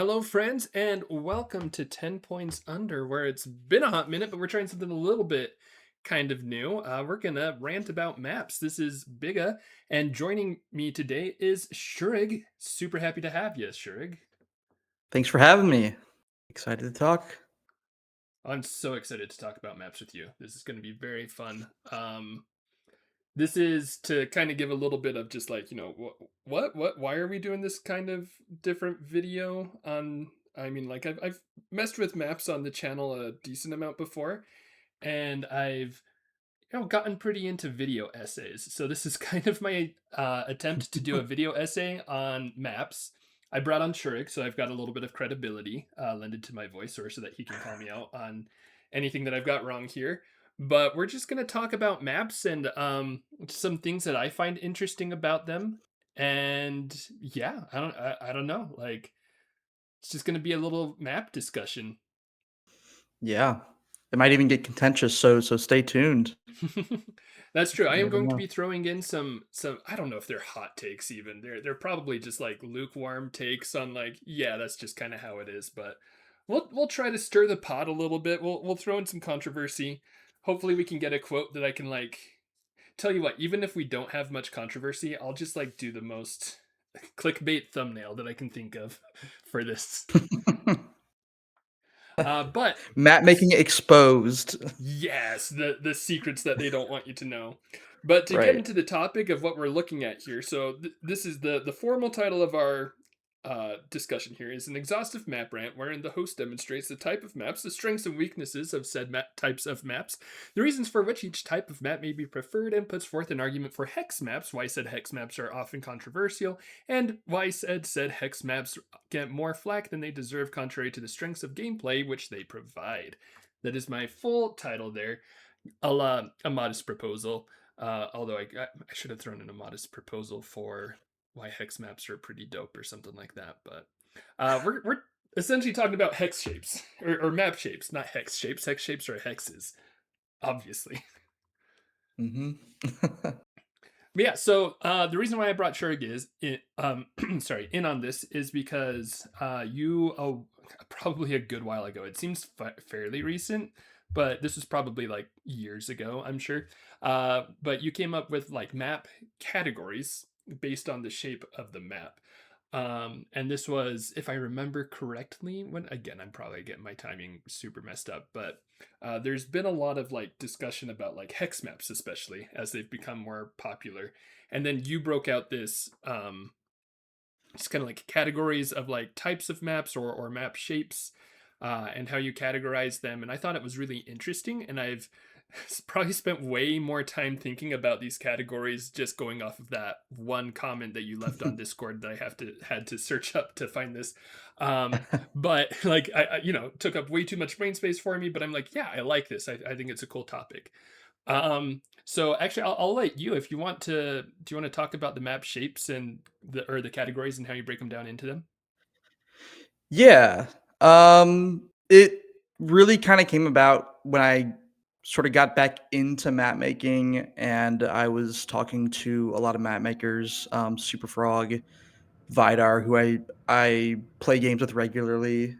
Hello, friends, and welcome to 10 Points Under, where it's been a hot minute, but we're trying something a little bit kind of new. We're going to rant about maps. This is Bigga, and joining me today is Shurrig. Super happy to have you, Shurrig. Thanks for having me. Excited to talk. I'm so excited to talk about maps with you. This is going to be very fun. This is to kind of give a little bit of just like, why are we doing this kind of different video on? I mean, like I've messed with maps on the channel a decent amount before, and I've gotten pretty into video essays. So this is kind of my attempt to do a video essay on maps. I brought on Shurik, so I've got a little bit of credibility lended to my voice, or so that he can call me out on anything that I've got wrong here. But we're just gonna talk about maps and some things that I find interesting about them. And yeah, I don't know. Like it's just gonna be a little map discussion. Yeah. It might even get contentious, so stay tuned. That's true. I You am never going to know. be throwing in some I don't know if they're hot takes even. They're probably just like lukewarm takes on like, yeah, that's just kind of how it is, but we'll try to stir the pot a little bit. We'll throw in some controversy. Hopefully we can get a quote that I can like tell you what, even if we don't have much controversy, I'll just like do the most clickbait thumbnail that I can think of for this. But Map this making exposed. Yes, the secrets that they don't want you to know. But to get Right. into the topic of what we're looking at here, so this is the formal title of our discussion here is an exhaustive map rant wherein the host demonstrates the type of maps, the strengths and weaknesses of said types of maps, the reasons for which each type of map may be preferred, and puts forth an argument for hex maps, why said hex maps are often controversial, and why said hex maps get more flack than they deserve contrary to the strengths of gameplay which they provide. That is my full title there. A modest proposal. Although I should have thrown in a modest proposal for why hex maps are pretty dope or something like that. But we're essentially talking about hex shapes or map shapes, not hex shapes. Hex shapes are hexes, obviously. hmm But yeah, so the reason why I brought Shurg is sorry, in on this is because you probably a good while ago. It seems fairly recent, but this was probably like years ago, I'm sure. But you came up with like map categories based on the shape of the map. And this was, if I remember correctly, when again, I'm probably getting my timing super messed up, but there's been a lot of like discussion about like hex maps, especially as they've become more popular. And then you broke out this just kind of like categories of like types of maps or map shapes, and how you categorize them. And I thought it was really interesting. And I've probably spent way more time thinking about these categories just going off of that one comment that you left on Discord that I had to search up to find this. But like took up way too much brain space for me. But I'm like, yeah, I like this. I think it's a cool topic. So actually, I'll let you if you want to. Do you want to talk about the map shapes and the categories and how you break them down into them? Yeah. It really kind of came about when I sort of got back into map making and I was talking to a lot of map makers, Super Frog, Vidar, who I play games with regularly.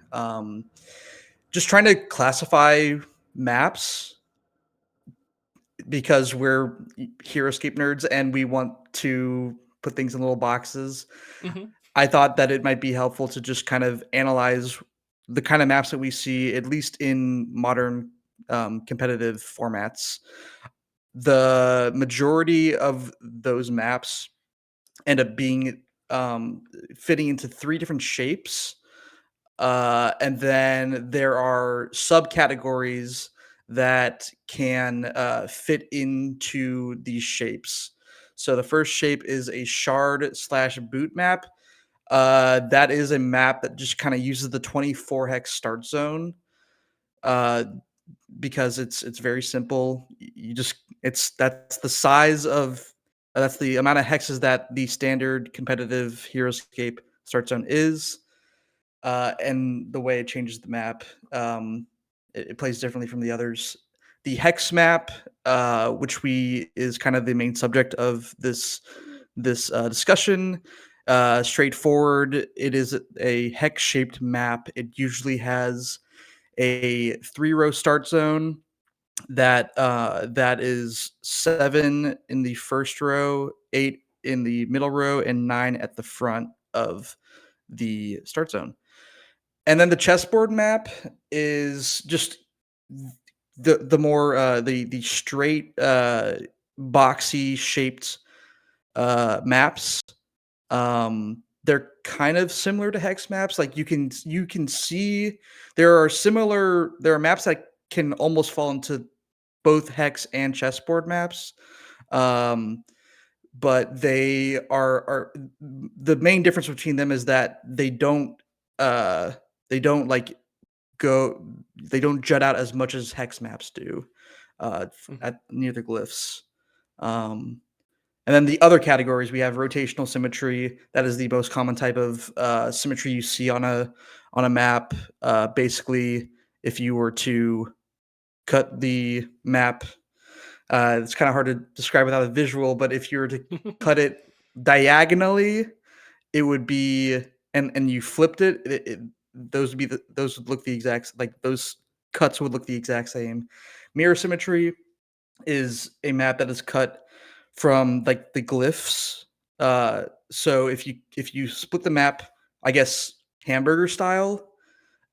Just trying to classify maps because we're Heroscape nerds and we want to put things in little boxes. Hmm. I thought that it might be helpful to just kind of analyze the kind of maps that we see, at least in modern competitive formats. The majority of those maps end up being fitting into three different shapes. And then there are subcategories that can fit into these shapes. So the first shape is a shard slash boot map. That is a map that just kind of uses the 24 hex start zone uh, because it's very simple. You just that's the size of that's the amount of hexes that the standard competitive Heroscape start zone is, and the way it changes the map. It plays differently from the others. The hex map, which we is kind of the main subject of this discussion, straightforward. It is a hex-shaped map. It usually has a 3-row start zone that is 7 in the first row, 8 in the middle row, and 9 at the front of the start zone. And then the chessboard map is just the more the straight boxy shaped maps. They're kind of similar to hex maps. Like you can see there are maps that can almost fall into both hex and chessboard maps. Um, but are the main difference between them is that uh they don't like go they don't jut out as much as hex maps do Mhm. at near the glyphs. Um, and then the other categories we have rotational symmetry. That is the most common type of symmetry you see on a map. Basically, if you were to cut the map, it's kind of hard to describe without a visual, but if you were to cut it diagonally, it would be and you flipped those would be those would look the exact like those cuts would look the exact same. Mirror symmetry is a map that is cut from like the glyphs. So if you split the map, I guess hamburger style,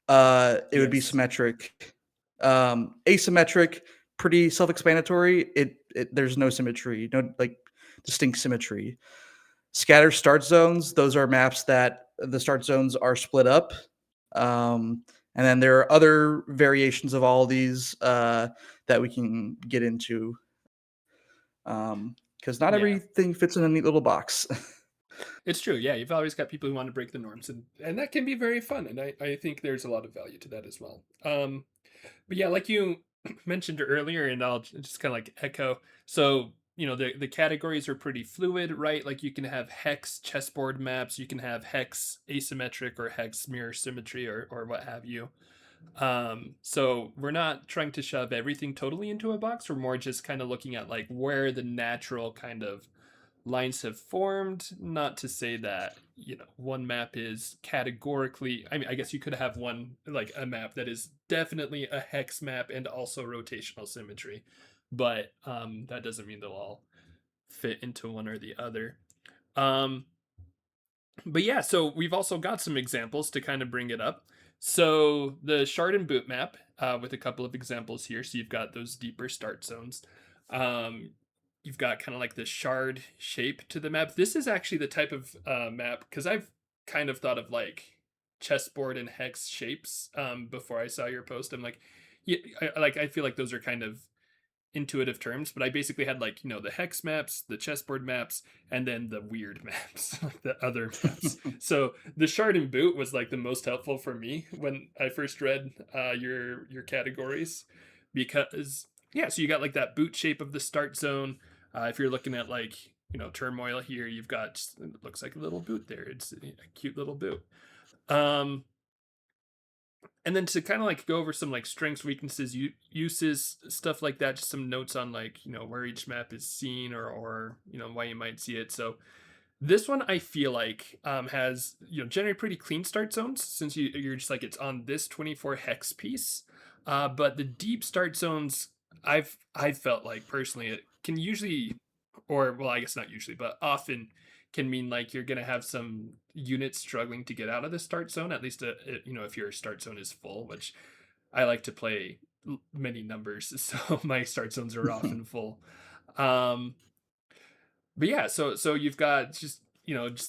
it would be Yes. symmetric. Asymmetric, pretty self-explanatory. It there's no symmetry, no like distinct symmetry. Scatter start zones, those are maps that the start zones are split up. And then there are other variations of all these that we can get into because not Yeah. everything fits in a neat little box. It's true. Yeah, you've always got people who want to break the norms, and that can be very fun. And I think there's a lot of value to that as well. But yeah, like you mentioned earlier, and I'll just kind of like echo. So the categories are pretty fluid, right? Like you can have hex chessboard maps, you can have hex asymmetric or hex mirror symmetry or what have you. So we're not trying to shove everything totally into a box. We're more just kind of looking at like where the natural kind of lines have formed. Not to say that one map is categorically, I mean, I guess you could have one, like a map that is definitely a hex map and also rotational symmetry, but that doesn't mean they'll all fit into one or the other. um but yeah, so we've also got some examples to kind of bring it up. So the shard and boot map, with a couple of examples here. So you've got those deeper start zones. Um, you've got kind of like the shard shape to the map. This is actually the type of map, because I've kind of thought of like chessboard and hex shapes before I saw your post. I'm like, yeah, I feel like those are kind of intuitive terms, but I basically had like the hex maps, the chessboard maps, and then the weird maps, like the other maps. So the shard and boot was like the most helpful for me when I first read your categories, because yeah, so you got like that boot shape of the start zone. If you're looking at like turmoil here, you've got it looks like a little boot there. It's a cute little boot. Um, and then to kind of like go over some like strengths, weaknesses, uses, stuff like that, just some notes on like where each map is seen, or why you might see it. So this one I feel like has generally pretty clean start zones, since you're just like it's on this 24 hex piece. But the deep start zones, I've felt like personally it can usually, or well, I guess not usually, but often can mean like you're gonna have some units struggling to get out of the start zone. At least if your start zone is full, which I like to play many numbers, so my start zones are often full. Um, but yeah, so you've got just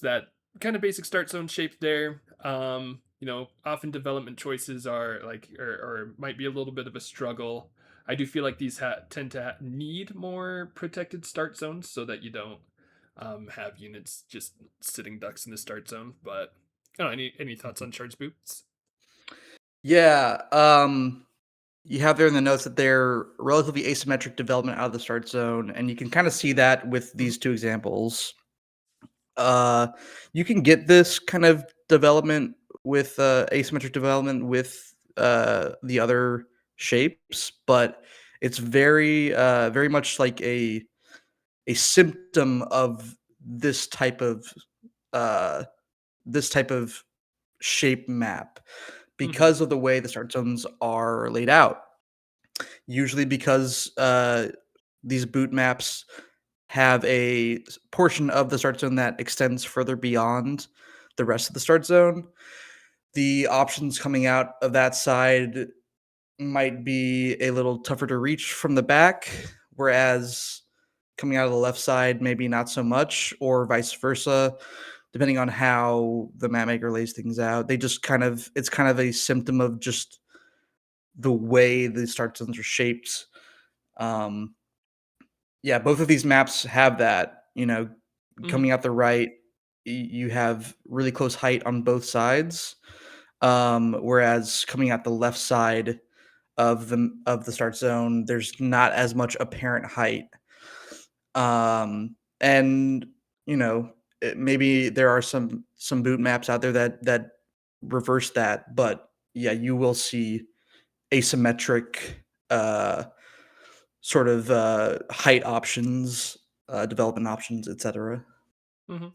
that kind of basic start zone shape there. Often development choices are like, or might be a little bit of a struggle. I do feel like these tend to need more protected start zones so that you don't have units just sitting ducks in the start zone. But I don't know, any thoughts on charge boots? Yeah, you have there in the notes that they're relatively asymmetric development out of the start zone, and you can kind of see that with Mhm. these two examples. Uh, you can get this kind of development with asymmetric development with the other shapes, but it's very much like a symptom of this type of uh, this type of shape map Hmm. because of the way the start zones are laid out. Usually because these boot maps have a portion of the start zone that extends further beyond the rest of the start zone. The options coming out of that side might be a little tougher to reach from the back, whereas coming out of the left side, maybe not so much, or vice versa, depending on how the map maker lays things out. They just kind of, it's kind of a symptom of just the way the start zones are shaped. Um, yeah, both of these maps have that, Hmm. coming out the right, you have really close height on both sides. Whereas coming out the left side of the start zone, there's not as much apparent height. And maybe there are some boot maps out there that reverse that, but yeah, you will see asymmetric uh, sort of height options, development options, etc. Hmm.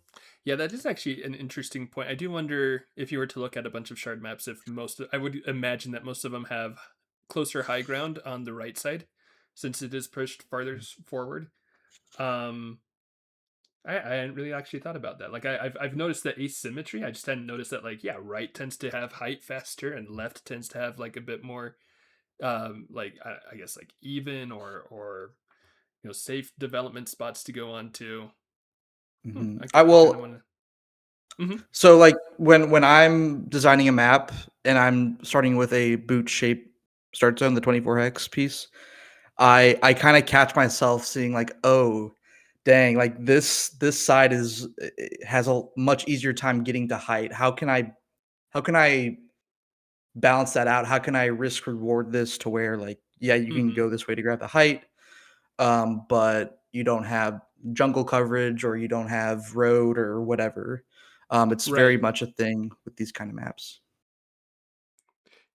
Yeah, that is actually an interesting point. I do wonder if you were to look at a bunch of shard maps, if I would imagine that most of them have closer high ground on the right side, since it is pushed farther forward. Um, I hadn't really actually thought about that. Like I've noticed that asymmetry. I just hadn't noticed that like yeah, right tends to have height faster, and left tends to have like a bit more like I guess like even or safe development spots to go on to. Mhm. I kind of want to. Hmm. So like when I'm designing a map and I'm starting with a boot shape start zone, the 24 hex piece, I kind of catch myself seeing like, oh, dang, like this side has a much easier time getting to height. How can I balance that out? How can I risk reward this to where like, yeah, you can Hmm. go this way to grab the height, but you don't have jungle coverage or you don't have road or whatever. It's very Right. much a thing with these kind of maps.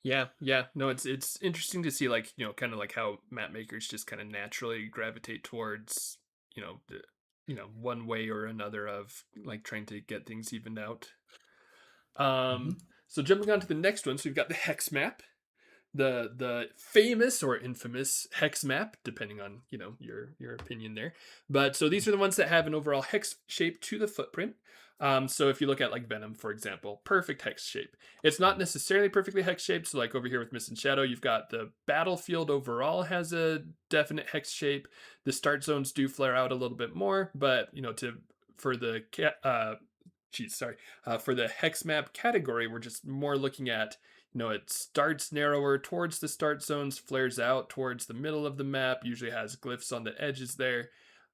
Yeah, yeah. No, it's interesting to see like, kind of like how map makers just kind of naturally gravitate towards, one way or another of like trying to get things evened out. Mhm. So jumping on to the next one, so we've got the hex map, the famous or infamous hex map, depending on your opinion there. But so these are the ones that have an overall hex shape to the footprint. So if you look at like Venom, for example, perfect hex shape. It's not necessarily perfectly hex shaped. So like over here with Mist and Shadow, you've got the battlefield overall has a definite hex shape. The start zones do flare out a little bit more, but to for the sorry, for the hex map category, we're just more looking at it starts narrower towards the start zones, flares out towards the middle of the map, usually has glyphs on the edges there.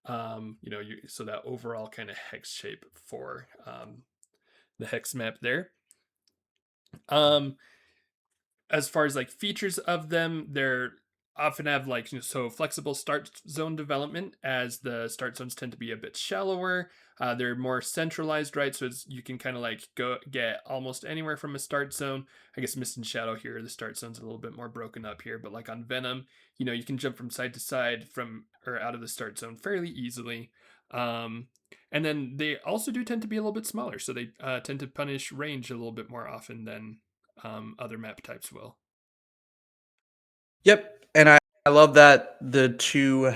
So that overall kind of hex shape for the hex map there. Um, as far as like features of them, they're often have like so flexible start zone development, as the start zones tend to be a bit shallower. They're more centralized, right? So you can kind of like go get almost anywhere from a start zone. I guess Mist and Shadow here, the start zone's a little bit more broken up here, but like on Venom, you can jump from side to side from or out of the start zone fairly easily. Um, and then they also do tend to be a little bit smaller, so they tend to punish range a little bit more often than other map types will. Yep, and I love that the two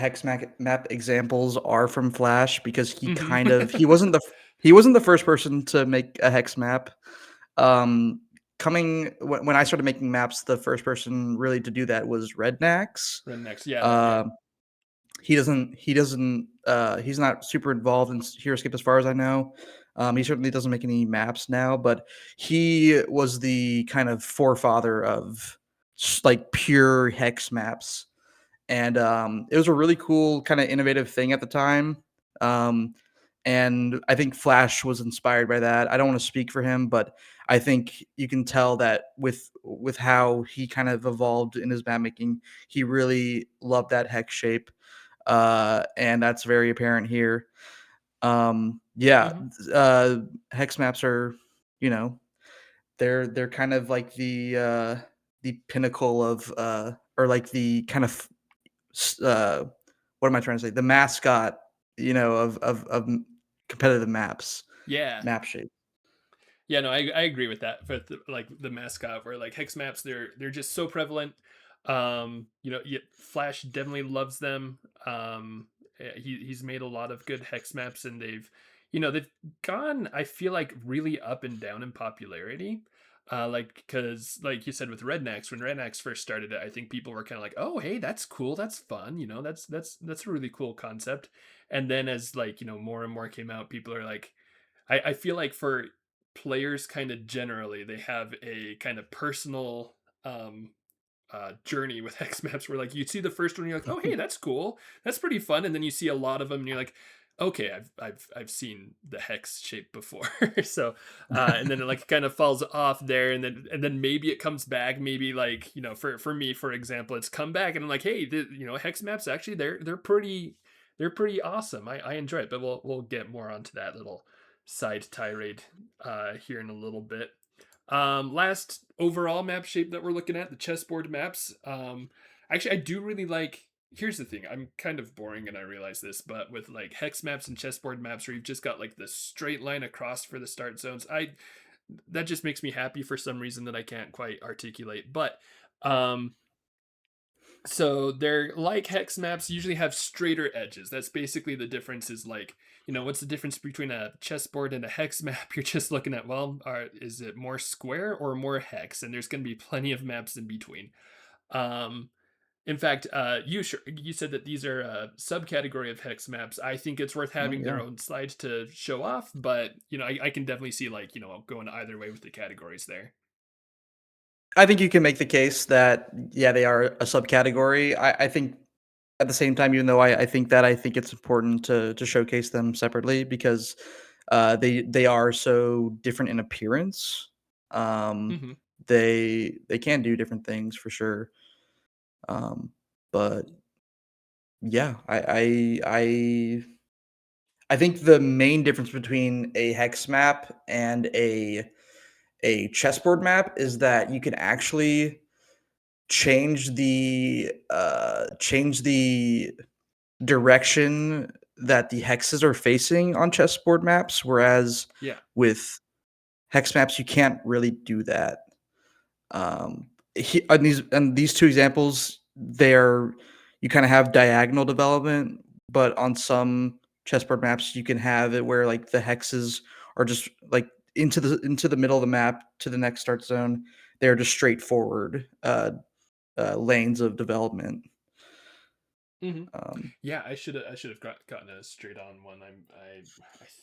map examples are from Flash because Hmm. he wasn't the first person to make a hex map. Um, coming when I started making maps, the first person really to do that was Rednax. Run next. Yeah, that yeah. Um, he's not super involved in Heroscape as far as I know. He certainly doesn't make any maps now, but he was the kind of forefather of like pure hex maps, and it was a really cool kind of innovative thing at the time. Um, and I think Flash was inspired by that. I don't want to speak for him, but I think you can tell that with how he kind of evolved in his map making, he really loved that hex shape, and that's very apparent here. Yeah, Hmm. uh, hex maps are, you know, they're kind of like the pinnacle of or like the kind of what am I trying to say? The mascot, of competitive maps. Yeah. map shape. Yeah, no, I agree with that. For like the mascot, where like hex maps, they're just so prevalent. Yeah, Flash definitely loves them. He's made a lot of good hex maps, and they've gone. I feel like really up and down in popularity. Like because like you said with Rednax, when Rednax first started it, I think people were kind of like, oh hey, that's cool, that's fun, that's a really cool concept. And then as like more and more came out, people are like, I feel like for players kind of generally, they have a kind of personal journey with hex maps where like you see the first one, you're like, oh hey, that's cool, that's pretty fun, and then you see a lot of them, and you're like, okay, I've seen the hex shape before. So and then it like kind of falls off there, and then maybe it comes back, maybe like for me for example, it's come back, and I'm like, hey, hex maps actually they're pretty awesome. I enjoy it, but we'll get more onto that little side tirade here in a little bit. Last overall map shape that we're looking at, the chessboard maps. Actually, I do really like. Here's the thing: I'm kind of boring, and I realize this, but with like hex maps and chessboard maps, where you've just got like the straight line across for the start zones, that just makes me happy for some reason that I can't quite articulate. But um, so they're like hex maps usually have straighter edges. That's basically the difference. Is like, what's the difference between a chessboard and a hex map? You're just looking at, well, is it more square or more hex? And there's going to be plenty of maps in between. um in fact, you said that these are a subcategory of hex maps. I think it's worth Oh having their yeah. own slide to show off, but I can definitely see like going either way with the categories there. I think you can make the case that yeah, they are a subcategory. I think at the same time, even though I think it's important to showcase them separately because they are so different in appearance. Um, Hmm. they can do different things for sure. Um, but yeah, I think the main difference between a hex map and a chessboard map is that you can actually change the direction that the hexes are facing on chessboard maps, whereas Yeah. with hex maps you can't really do that. On these two examples, they're you kind of have diagonal development, but on some chessboard maps, you can have it where like the hexes are just like into the middle of the map to the next start zone. They're just straightforward lanes of development. Hmm. Um, Yeah, I should have gotten a straight on one. I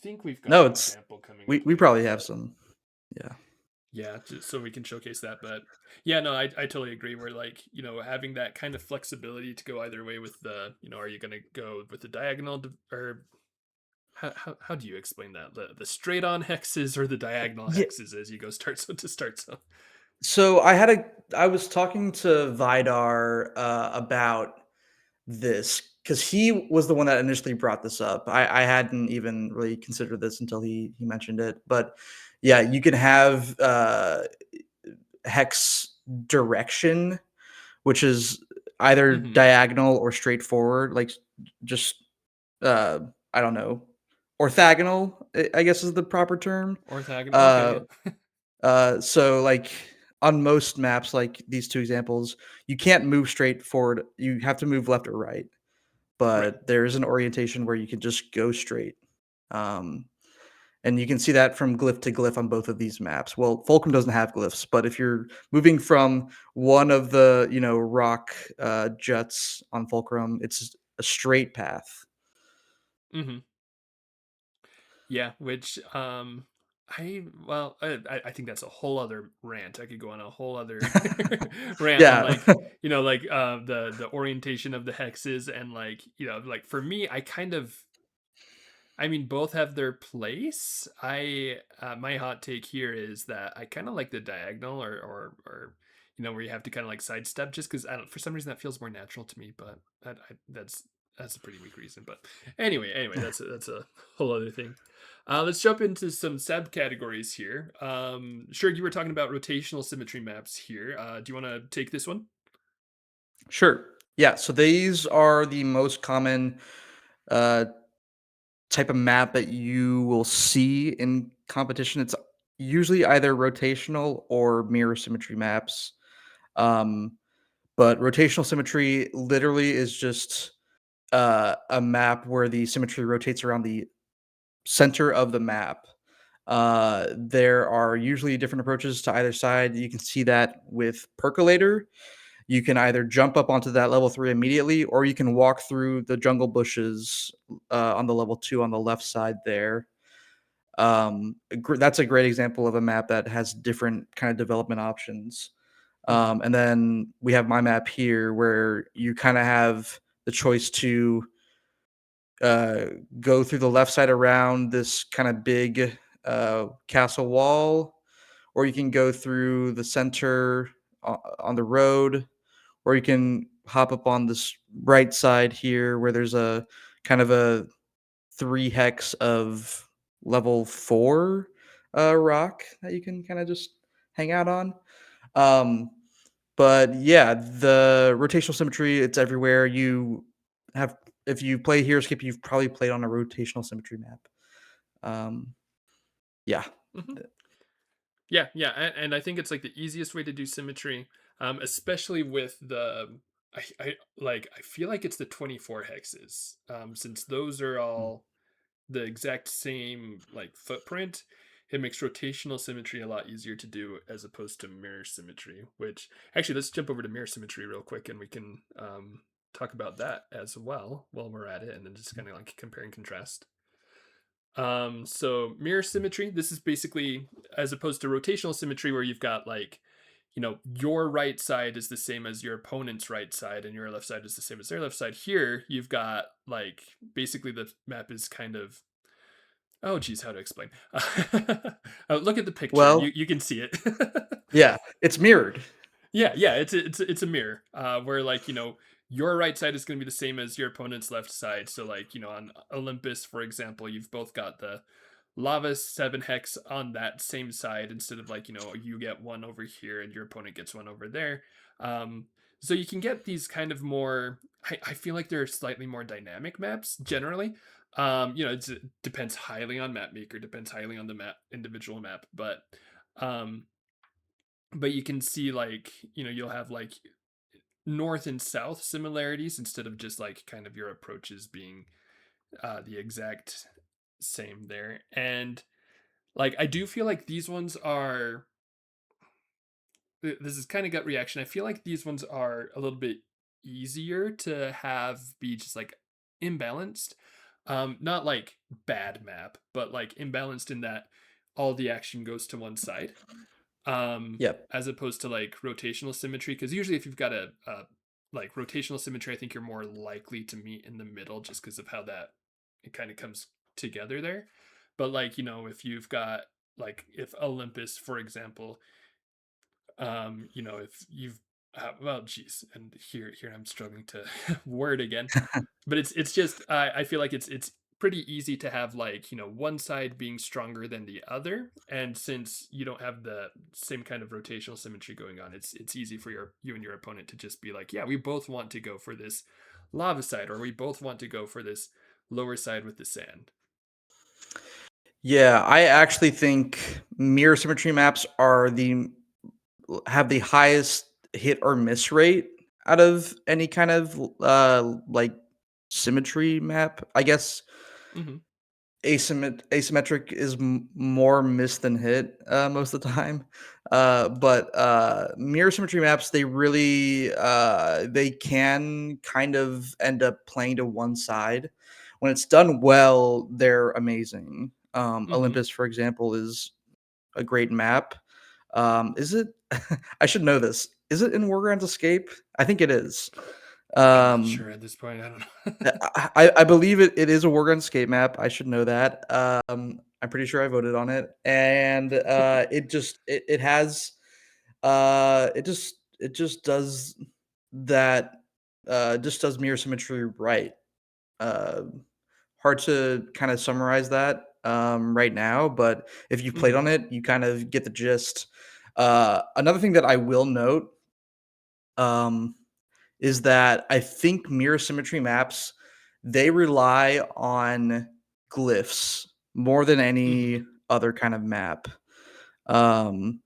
think we've got no, an it's example coming up we later, probably have but some. Yeah. yeah, just so we can showcase that. But yeah, no, I totally agree. We're like, having that kind of flexibility to go either way with are you gonna go with the diagonal or how do you explain that? The straight on hexes or the diagonal Yeah. hexes as you go start zone to start zone. So I was talking to Vidar about this because he was the one that initially brought this up. I hadn't even really considered this until he mentioned it. But yeah, you can have hex direction, which is either Hmm. diagonal or straightforward, like just uh, I don't know, orthogonal. I guess is the proper term. Orthogonal, okay, Uh, yeah. so like on most maps, like these two examples, you can't move straight forward. You have to move left or right, Right. but there is an orientation where you can just go straight. Um, and you can see that from glyph to glyph on both of these maps. Well, Fulcrum doesn't have glyphs, but if you're moving from one of the rock juts on Fulcrum, it's a straight path. Hmm. Yeah, which I think that's a whole other rant. I could go on a whole other rant on Yeah. like the orientation of the hexes, and like like for me, I mean, both have their place. My hot take here is that I kind of like the diagonal, or where you have to kind of like sidestep, just because I don't, for some reason that feels more natural to me. But that's a pretty weak reason. But anyway, that's a whole other thing. Let's jump into some subcategories here. Sure, you were talking about rotational symmetry maps here. Do you want to take this one? Sure. Yeah, so these are the most common uh, type of map that you will see in competition. It's usually either rotational or mirror symmetry maps. Um, but rotational symmetry literally is just a map where the symmetry rotates around the center of the map. There are usually different approaches to either side. You can see that with Percolator. You can either jump up onto that level 3 immediately, or you can walk through the jungle bushes on the level 2 on the left side there. That's a great example of a map that has different kind of development options. Hmm. And then we have my map here where you kind of have the choice to uh, go through the left side around this kind of big castle wall, or you can go through the center on the road, or you can hop up on this right side here where there's a kind of a 3 hex of level 4 rock that you can kind of just hang out on. Um, but yeah, the rotational symmetry, it's everywhere. You have if you play Heroscape, you've probably played on a rotational symmetry map. Um, yeah. Hmm. Yeah, yeah, and I think it's like the easiest way to do symmetry, especially with the. I feel like it's the 24 hexes, since those are all the exact same like footprint. It makes rotational symmetry a lot easier to do as opposed to mirror symmetry. Which actually, let's jump over to mirror symmetry real quick, and we can talk about that as well while we're at it, and then just kind of like compare and contrast. So mirror symmetry, this is basically as opposed to rotational symmetry where you've got like, your right side is the same as your opponent's right side and your left side is the same as their left side. Here, you've got like basically the map is kind of oh geez, how to explain? Look at the picture. You Well, you can see it. yeah, it's mirrored. Yeah, yeah, it's a mirror, where like your right side is going to be the same as your opponent's left side. So like on Olympus, for example, you've both got the lava 7 hex on that same side instead of like you get one over here and your opponent gets one over there. Um, so you can get these kind of more. I feel like they're slightly more dynamic maps generally. It depends highly on map maker, depends highly on the map individual map, um but you can see like you'll have like north and south similarities instead of just like kind of your approaches being the exact same there. And like I do feel like these ones are this is kind of gut reaction. I feel like these ones are a little bit easier to have be just like imbalanced. Not like bad map, but like imbalanced in that all the action goes to one side, Yep. as opposed to like rotational symmetry. Because usually, if you've got a like rotational symmetry, I think you're more likely to meet in the middle just because of how that it kind of comes together there. But like if you've got like if Olympus, for example, if you've well, geez, and here I'm struggling to word again, but it's just I feel like it's pretty easy to have like one side being stronger than the other, and since you don't have the same kind of rotational symmetry going on, it's easy for you and your opponent to just be like, yeah, we both want to go for this lava side, or we both want to go for this lower side with the sand. Yeah, I actually think mirror symmetry maps are the have the highest hit or miss rate out of any kind of like symmetry map. I guess Hmm. asymmetric is more miss than hit most of the time. But mirror symmetry maps, they really they can kind of end up playing to one side. When it's done well, they're amazing. Hmm. Olympus, for example, is a great map. Is it? I should know this. Is it in Wargrounds Escape? I think it is. I'm not Um, sure at this point. I don't uh, know. I believe it is a War Gun Skate map. I should know that. I'm pretty sure I voted on it, and it has it just does that just does mirror symmetry right. Uh, Hard to kind of summarize that right now, but if you've played on Hmm. it, you kind of get the gist. Another thing that I will note um, is that I think mirror symmetry maps they rely on glyphs more than Hmm. any other kind of map. Um,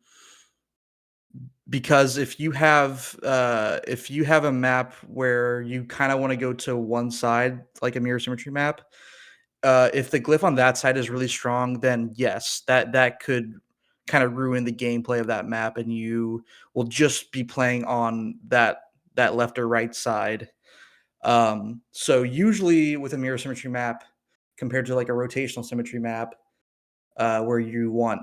because if you have a map where you kind of want to go to one side, like a mirror symmetry map, if the glyph on that side is really strong, then yes, that could kind of ruin the gameplay of that map, and you will just be playing on that left or right side. So usually with a mirror symmetry map, compared to like a rotational symmetry map, where you want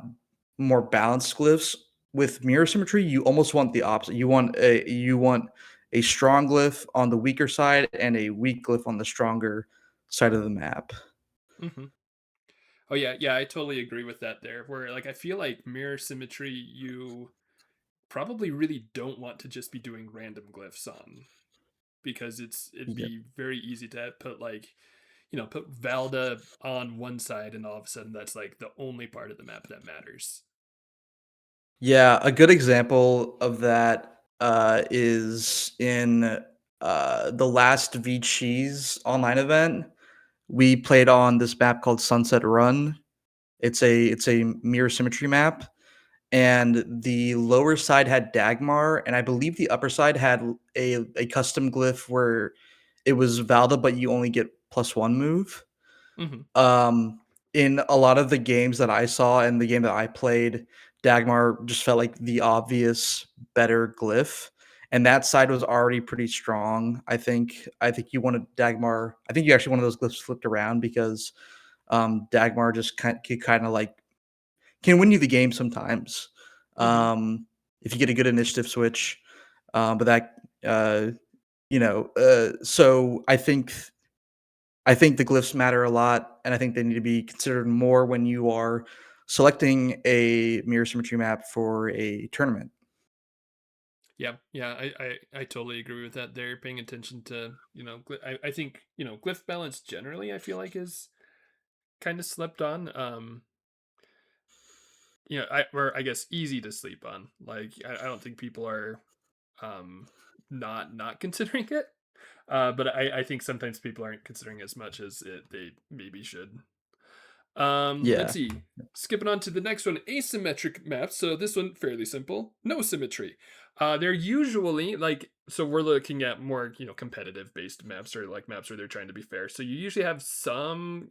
more balanced glyphs, with mirror symmetry, you almost want the opposite. You want a strong glyph on the weaker side and a weak glyph on the stronger side of the map. Hmm. Oh yeah, yeah, I totally agree with that there. Where like I feel like mirror symmetry, you probably really don't want to just be doing random glyphs on, because it'd Yep. be very easy to put like, put Valda on one side and all of a sudden that's like the only part of the map that matters. Yeah, a good example of that is in the last V Cheese online event. We played on this map called Sunset Run. It's a mirror symmetry map, and the lower side had Dagmar, and I believe the upper side had a custom glyph where it was Valda, but you only get +1 move. Hmm. Um, in a lot of the games that I saw and the game that I played, Dagmar just felt like the obvious better glyph, and that side was already pretty strong. I think you wanted Dagmar. I think you actually wanted those glyphs flipped around because Dagmar just kind of like can win you the game sometimes, Hmm. um, if you get a good initiative switch. But that uh, so I think the glyphs matter a lot, and I think they need to be considered more when you are selecting a mirror symmetry map for a tournament. Yeah, yeah, I totally agree with that there. Paying attention to, I think, glyph balance generally, I feel like is kind of slept on. Or I guess easy to sleep on. Like I don't think people are um not considering it. But I think sometimes people aren't considering as much as they maybe should. Let's Yeah. see. Skipping on to the next one, asymmetric maps. So this one fairly simple, no symmetry. They're usually like, so we're looking at more competitive based maps, or like maps where they're trying to be fair. So you usually have some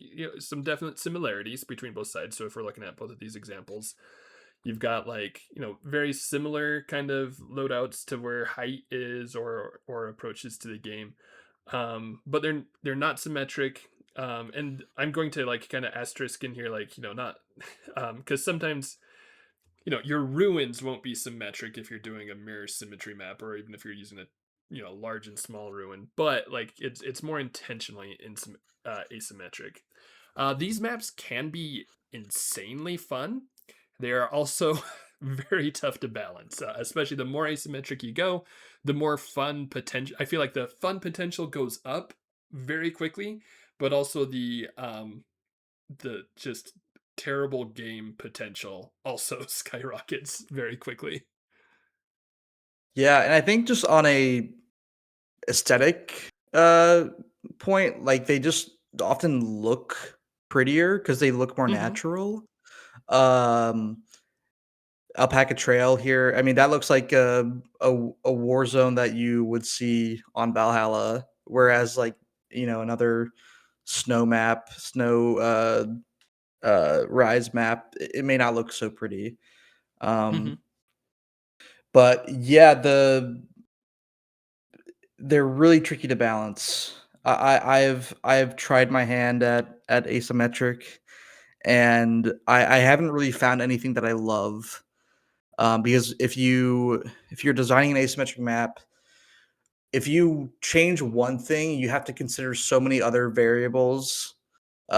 definite similarities between both sides. So if we're looking at both of these examples, you've got like very similar kind of loadouts to where height is, or approaches to the game, but they're not symmetric. And I'm going to like kind of asterisk in here, like not because sometimes your ruins won't be symmetric if you're doing a mirror symmetry map, or even if you're using a large and small ruin, but like it's more intentionally asymmetric. These maps can be insanely fun. They are also very tough to balance, especially the more asymmetric you go, the more fun potential. I feel like the fun potential goes up very quickly, but also the just terrible game potential also skyrockets very quickly. Yeah, and I think just on a aesthetic point, like they just often look prettier because they look more Hmm. natural. Um Alpaca Trail here. I mean, that looks like a war zone that you would see on Valhalla, whereas like another snow rise map, it may not look so pretty. Hmm. Um, but yeah, they're really tricky to balance. I've tried my hand at asymmetric, and I haven't really found anything that I love. Because if you're designing an asymmetric map, if you change one thing, you have to consider so many other variables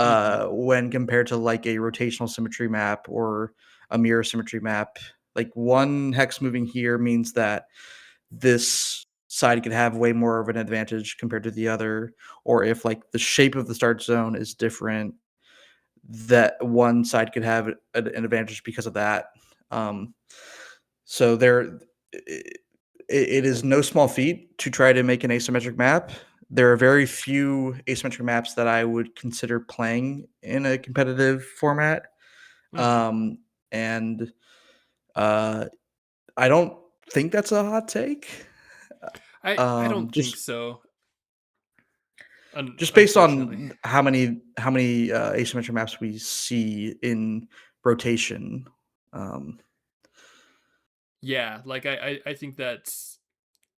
Hmm. when compared to like a rotational symmetry map or a mirror symmetry map. Like one hex moving here means that this side could have way more of an advantage compared to the other, or if like the shape of the start zone is different, that one side could have an advantage because of that. Um, so it is no small feat to try to make an asymmetric map. there are very few asymmetric maps that I would consider playing in a competitive format. Hmm. Um, and uh, I don't think that's a hot take. I don't think Just so. based Unfortunately. on how many asymmetric maps we see in rotation. Um, Yeah, like I think that's,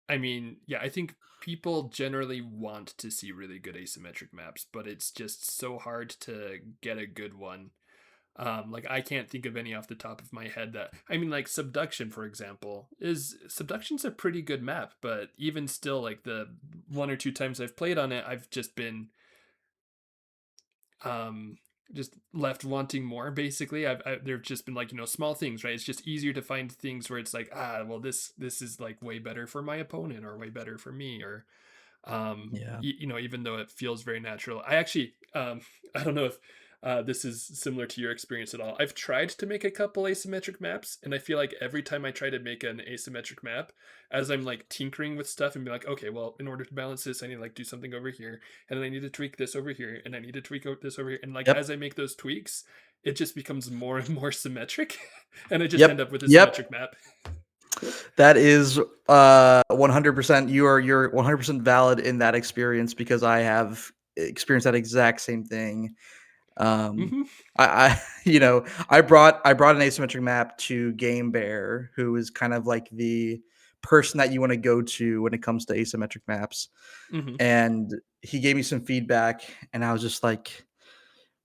I mean, yeah, I think people generally want to see really good asymmetric maps, but it's just so hard to get a good one. Like I can't think of any off the top of my head that, I mean, like Subduction, for example, is Subduction's a pretty good map, but even still, like the one or two times I've played on it, I've just been um just left wanting more. Basically, there've just been like, small things, right? It's just easier to find things where it's like, well, this is like way better for my opponent or way better for me, or yeah. even though it feels very natural. I actually, I don't know if this is similar to your experience at all. I've tried to make a couple asymmetric maps, and I feel like every time I try to make an asymmetric map, as I'm like tinkering with stuff and be like, okay, well, in order to balance this, I need to like do something over here, and then I need to tweak this over here, and I need to tweak this over here, and like Yep. as I make those tweaks, it just becomes more and more symmetric, and I just end Yep. up with a Yep. symmetric map. That is 100%. You're 100% valid in that experience because I have experienced that exact same thing. Um, Hmm. I I brought an asymmetric map to Game Bear, who is kind of like the person that you want to go to when it comes to asymmetric maps. Hmm. And he gave me some feedback, and I was just like,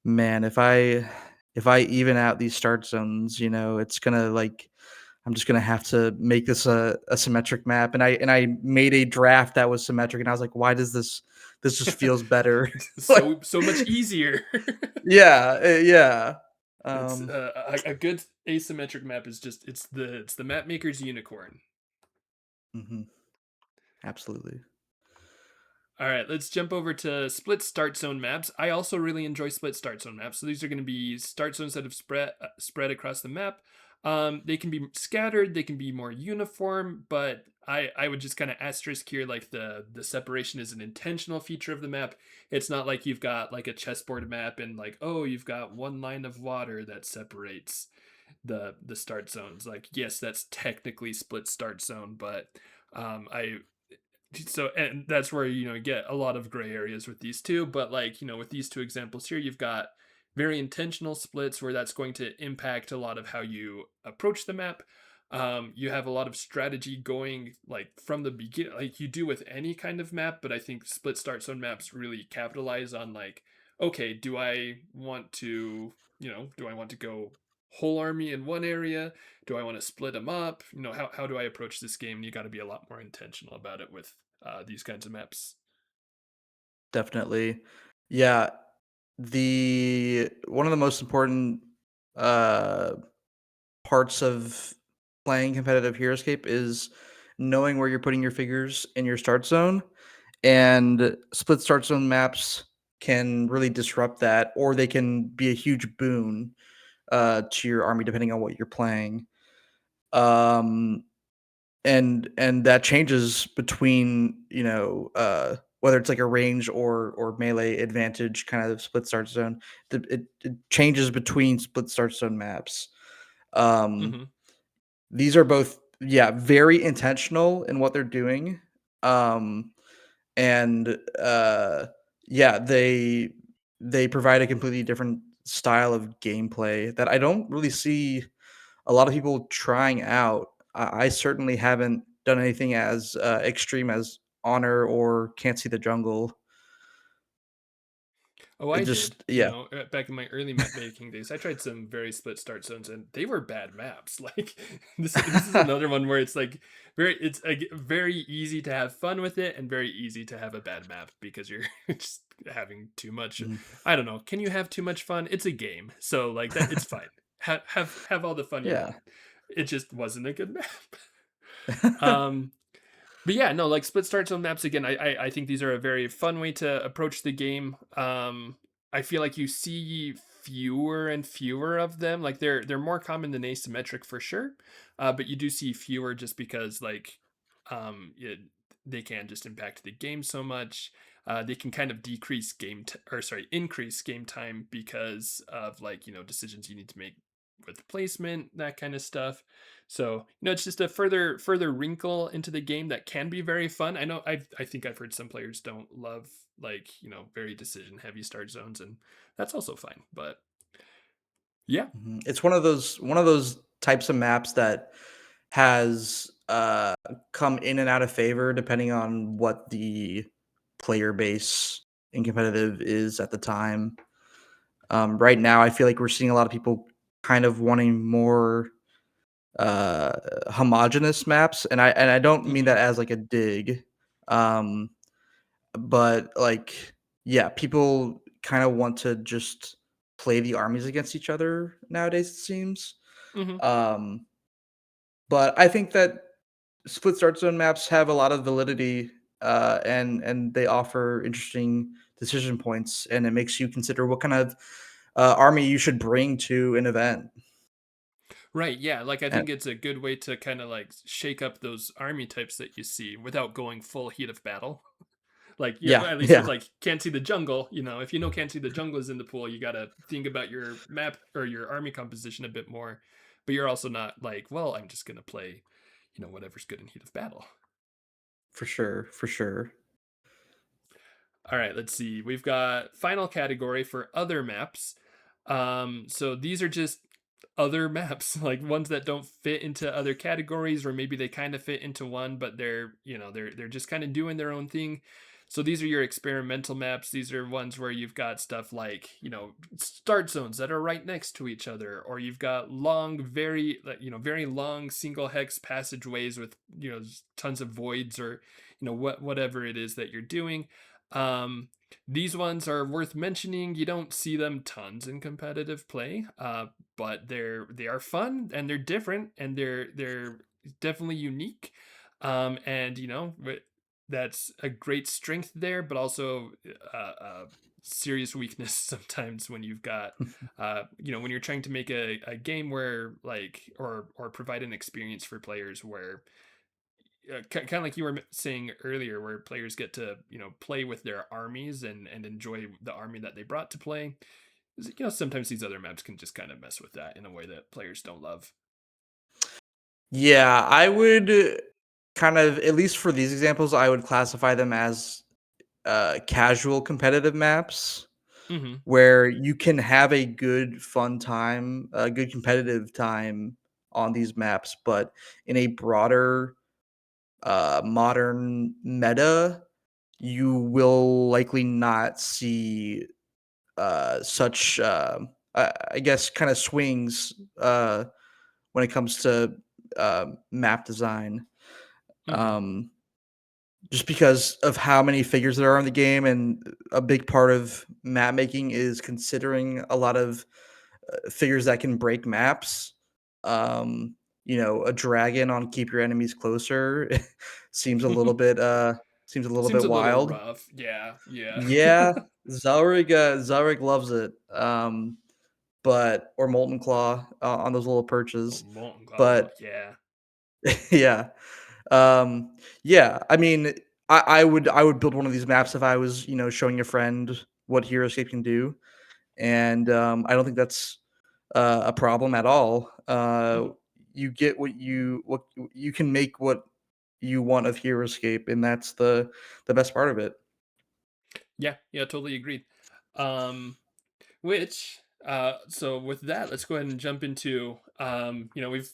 man, if I even out these start zones, it's gonna like I'm just gonna have to make this a symmetric map. And I made a draft that was symmetric, and I was like, why does this just feels better? Like, So much easier. yeah, yeah. It's Um, a good asymmetric map is just, it's the map maker's unicorn. mhm, absolutely. All right, let's jump over to split start zone maps. I also really enjoy split start zone maps. So these are going to be start zones that have spread across the map. They can be scattered, they can be more uniform, but I would just kind of asterisk here, like the separation is an intentional feature of the map. It's not like you've got like a chessboard map and like, oh, you've got one line of water that separates the start zones. Like, yes, that's technically split start zone, but I so, and that's where you get a lot of gray areas with these two. But like, with these two examples here, you've got very intentional splits where that's going to impact a lot of how you approach the map. You have a lot of strategy going like from the beginning, like you do with any kind of map, but I think split start zone maps really capitalize on like, okay, do I want to go whole army in one area? Do I want to split them up? How do I approach this game? You got to be a lot more intentional about it with these kinds of maps. Definitely. Yeah, the one of the most important uh parts of playing competitive Heroscape is knowing where you're putting your figures in your start zone, and split start zone maps can really disrupt that, or they can be a huge boon to your army depending on what you're playing. Um, and that changes between whether it's like a range or melee advantage kind of split start zone. It changes between split start zone maps. Um, Hmm. these are both, yeah, very intentional in what they're doing. Um, and yeah, they provide a completely different style of gameplay that I don't really see a lot of people trying out. I certainly haven't done anything as extreme as Honor or Can't See the Jungle. Oh, It I did. just, yeah. Back in my early map making days, I tried some very split start zones, and they were bad maps. Like this is another one where it's like it's very easy to have fun with it, and very easy to have a bad map because you're just having too much. Mhm. I don't know. Can you have too much fun? It's a game, so like that, it's fine. Have all the fun you Yeah. want. It just wasn't a good map. Um, but yeah, no, like split start zone maps again. I think these are a very fun way to approach the game. I feel like you see fewer and fewer of them. Like they're more common than asymmetric for sure, but you do see fewer just because like, it, they can just impact the game so much. they can kind of increase game time because of like decisions you need to make with placement, that kind of stuff. So it's just a further wrinkle into the game that can be very fun. I know I think I've heard some players don't love like very decision heavy start zones, and that's also fine. But yeah. It's one of those types of maps that has come in and out of favor depending on what the player base in competitive is at the time. Right now, I feel like we're seeing a lot of people kind of wanting more uh, homogenous maps, and I don't mean Hmm. that as like a dig, um, but like yeah, people kind of want to just play the armies against each other nowadays. It seems. Hmm. Um, but I think that split start zone maps have a lot of validity, and they offer interesting decision points, and it makes you consider what kind of army you should bring to an event. Right, yeah, like, I And think it's a good way to kinda, like, shake up those army types that you see without going full heat of battle. Like, yeah, yeah, well, at least with, yeah, like, can't see the jungle, if can't see the jungle is in the pool, you gotta think about your map or your army composition a bit more, but you're also not like, "Well, I'm just gonna play, whatever's good in heat of battle." for sure, for sure. All right, let's see. We've got final category for other maps. So these are just other maps, like ones that don't fit into other categories, or maybe they kind of fit into one, but they're just kind of doing their own thing. So these are your experimental maps. These are ones where you've got stuff like start zones that are right next to each other, or you've got long, very very long single hex passageways with tons of voids, or whatever it is that you're doing. um, these ones are worth mentioning. You don't see them tons in competitive play, but they are fun and they're different and they're definitely unique. And that's a great strength there, but also a serious weakness sometimes when you've got when you're trying to make a game where like or provide an experience for players where kind of like you were saying earlier, where players get to play with their armies and enjoy the army that they brought to play. Sometimes these other maps can just kind of mess with that in a way that players don't love. Yeah, I would kind of, at least for these examples, I would classify them as casual competitive maps Hmm. where you can have a good fun time, a good competitive time on these maps, but in a broader modern meta, you will likely not see such, I guess, kind of swings when it comes to map design. Hmm. Um, just because of how many figures there are in the game, and a big part of map making is considering a lot of figures that can break maps. Um, a dragon on keep your enemies closer seems a little bit seems a little Seems bit a little wild. rough. Yeah, yeah. Yeah, Zelrig loves it. But or Molten Claw on those little Oh, perches. molten claw. But Yeah. yeah. Yeah, I mean, I would build one of these maps if I was, showing a friend what Heroscape can do, and I don't think that's a problem at all. Hmm. You get what you can make what you want of Heroscape, and that's the best part of it. Yeah, yeah, totally agreed. Um, Which, so with that, let's go ahead and jump into,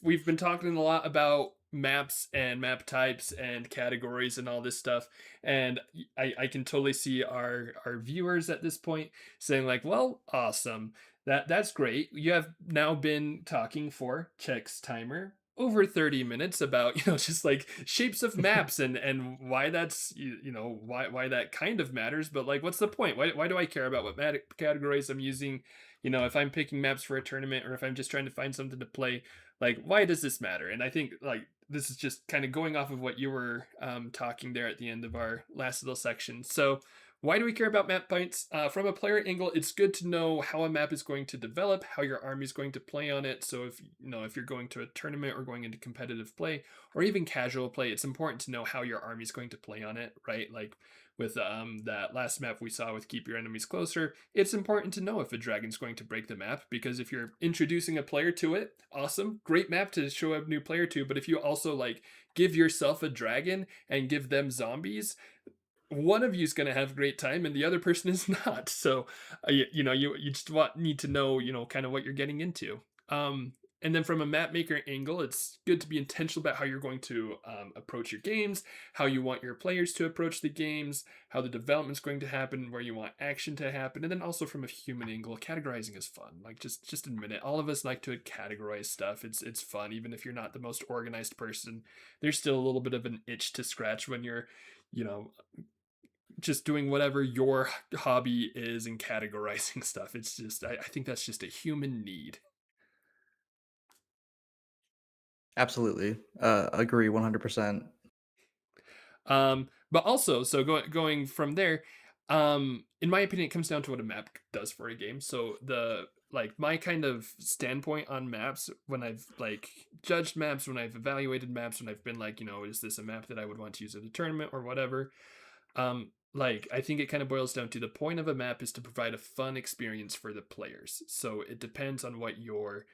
we've been talking a lot about maps and map types and categories and all this stuff, and I can totally see our viewers at this point saying like, well, awesome, that's great. You have now been talking for checks timer over 30 minutes about just like shapes of maps and why that's why that kind of matters, but like what's the point? Why do I care about what categories I'm using? If I'm picking maps for a tournament or if I'm just trying to find something to play, like why does this matter? And I think like this is just kind of going off of what you were talking there at the end of our last little section. So Why do we care about map points? From a player angle, it's good to know how a map is going to develop, how your army is going to play on it. So if you're going to a tournament or going into competitive play or even casual play, it's important to know how your army is going to play on it, right? Like with that last map we saw with Keep Your Enemies Closer, it's important to know if a dragon's going to break the map, because if you're introducing a player to it, awesome, great map to show a new player to. But if you also like give yourself a dragon and give them zombies, one of you is going to have a great time and the other person is not. So you just need to know kind of what you're getting into. And then from a map maker angle, it's good to be intentional about how you're going to approach your games, how you want your players to approach the games, how the development's going to happen, where you want action to happen. And then also from a human angle, categorizing is fun. Like just admit it, all of us like to categorize stuff. It's fun. Even if you're not the most organized person, there's still a little bit of an itch to scratch when you're you know just doing whatever your hobby is and categorizing stuff. It's just, I think that's just a human need. Absolutely. Agree 100%. But also, so going from there, in my opinion, it comes down to what a map does for a game. So the like my kind of standpoint on maps, when I've like judged maps, when I've evaluated maps, when I've been like, is this a map that I would want to use at a tournament or whatever? Like I think it kind of boils down to the point of a map is to provide a fun experience for the players. So it depends on what your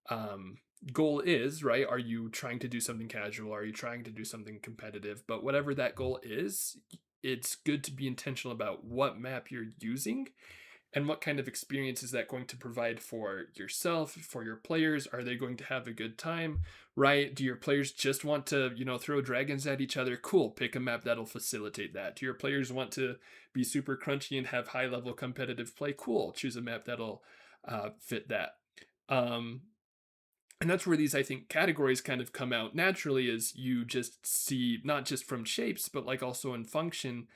um goal is, right? Are you trying to do something casual? Are you trying to do something competitive? But whatever that goal is, it's good to be intentional about what map you're using and what kind of experience is that going to provide for yourself, for your players. Are they going to have a good time, right? Do your players just want to throw dragons at each other? Cool, pick a map that'll facilitate that. Do your players want to be super crunchy and have high level competitive play? Cool, choose a map that'll fit that. um and that's where these, I think, categories kind of come out naturally, as you just see not just from shapes but like also in function.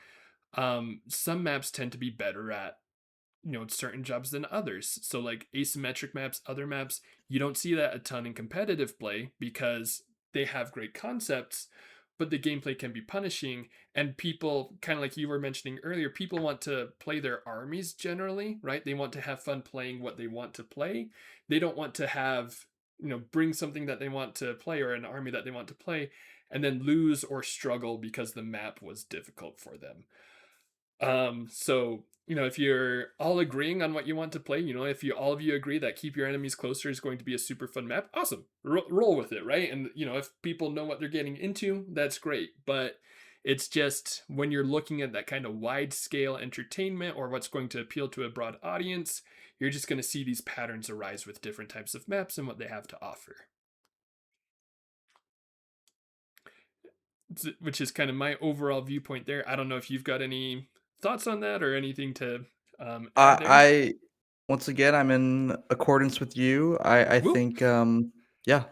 Some maps tend to be better at certain jobs than others. So like asymmetric maps, other maps, you don't see that a ton in competitive play because they have great concepts, but the gameplay can be punishing. And people, kind of like you were mentioning earlier, people want to play their armies generally, right? They want to have fun playing what they want to play. They don't want to have bring something that they want to play or an army that they want to play and then lose or struggle because the map was difficult for them. So if you're all agreeing on what you want to play, if you all of you agree that Keep Your Enemies Closer is going to be a super fun map, awesome. Roll with it, right? And if people know what they're getting into, that's great. But it's just when you're looking at that kind of wide scale entertainment or what's going to appeal to a broad audience, you're just going to see these patterns arise with different types of maps and what they have to offer. Which is kind of my overall viewpoint there. I don't know if you've got any thoughts on that or anything to add there. I once again, I'm in accordance with you. I Woo. think, yeah.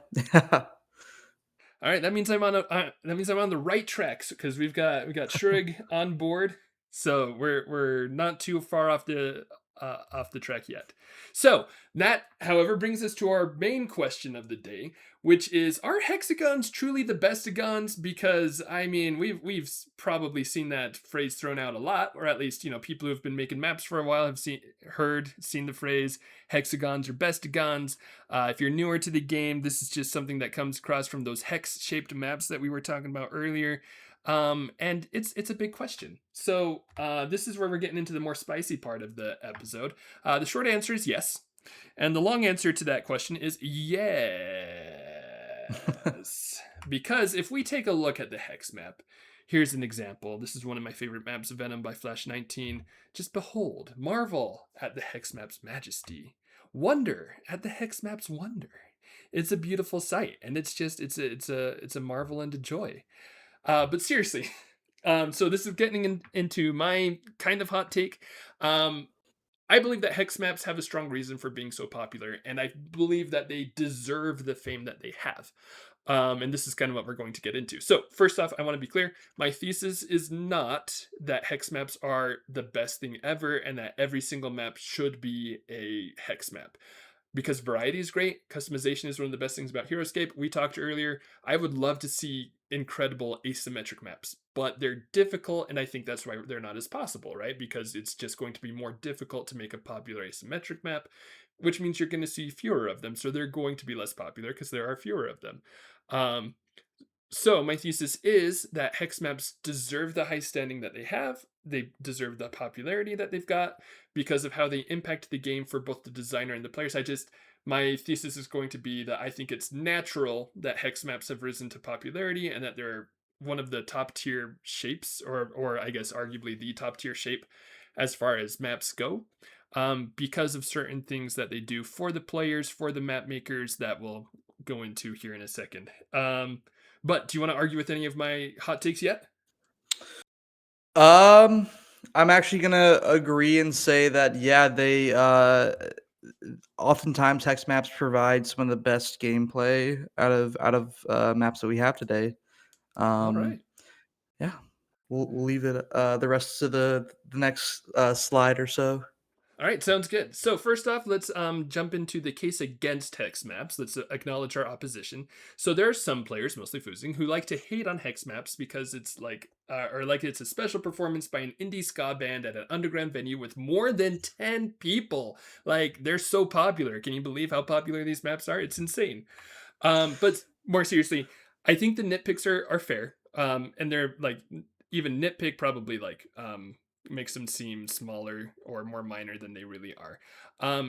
All right, that means I'm on the right tracks because we got Shurrig on board, so we're not too far off the track yet. So that, however, brings us to our main question of the day, which is: are hexagons truly the bestagons? Because I mean, we've probably seen that phrase thrown out a lot, or at least people who have been making maps for a while have seen the phrase hexagons or bestagons. If you're newer to the game, this is just something that comes across from those hex-shaped maps that we were talking about earlier. And it's a big question. So this is where we're getting into the more spicy part of the episode. The short answer is yes. And the long answer to that question is yes. Because if we take a look at the hex map, here's an example. This is one of my favorite maps, Venom by Flash 19. Just behold, marvel at the hex map's majesty. Wonder at the hex map's wonder. It's a beautiful sight, and it's a marvel and a joy. But seriously, so this is getting into my kind of hot take. I believe that hex maps have a strong reason for being so popular, and I believe that they deserve the fame that they have. And this is kind of what we're going to get into. So first off, I want to be clear. My thesis is not that hex maps are the best thing ever and that every single map should be a hex map. because variety is great. Customization is one of the best things about Heroscape. We talked earlier. I would love to see incredible asymmetric maps, but they're difficult, and I think that's why they're not as possible, right? Because it's just going to be more difficult to make a popular asymmetric map, which means you're going to see fewer of them. So they're going to be less popular because there are fewer of them. Um, so my thesis is that hex maps deserve the high standing that they have. They deserve the popularity that they've got because of how they impact the game for both the designer and the players. My thesis is going to be that I think it's natural that hex maps have risen to popularity and that they're one of the top tier shapes, or I guess arguably the top tier shape as far as maps go, because of certain things that they do for the players, for the map makers that we'll go into here in a second. But do you want to argue with any of my hot takes yet? Um, I'm actually gonna agree and say that yeah, they oftentimes hex maps provide some of the best gameplay out of maps that we have today. All Um, right. yeah, we'll leave it the rest to the next slide or so. All right, sounds good. So first off, let's jump into the case against hex maps. Let's acknowledge our opposition. So there are some players, mostly Fusing, who like to hate on hex maps because it's like, or like it's a special performance by an indie ska band at an underground venue with more than 10 people. Like they're so popular. Can you believe how popular these maps are? It's insane. But more seriously, I think the nitpicks are fair. And they're like even nitpick probably like makes them seem smaller or more minor than they really are.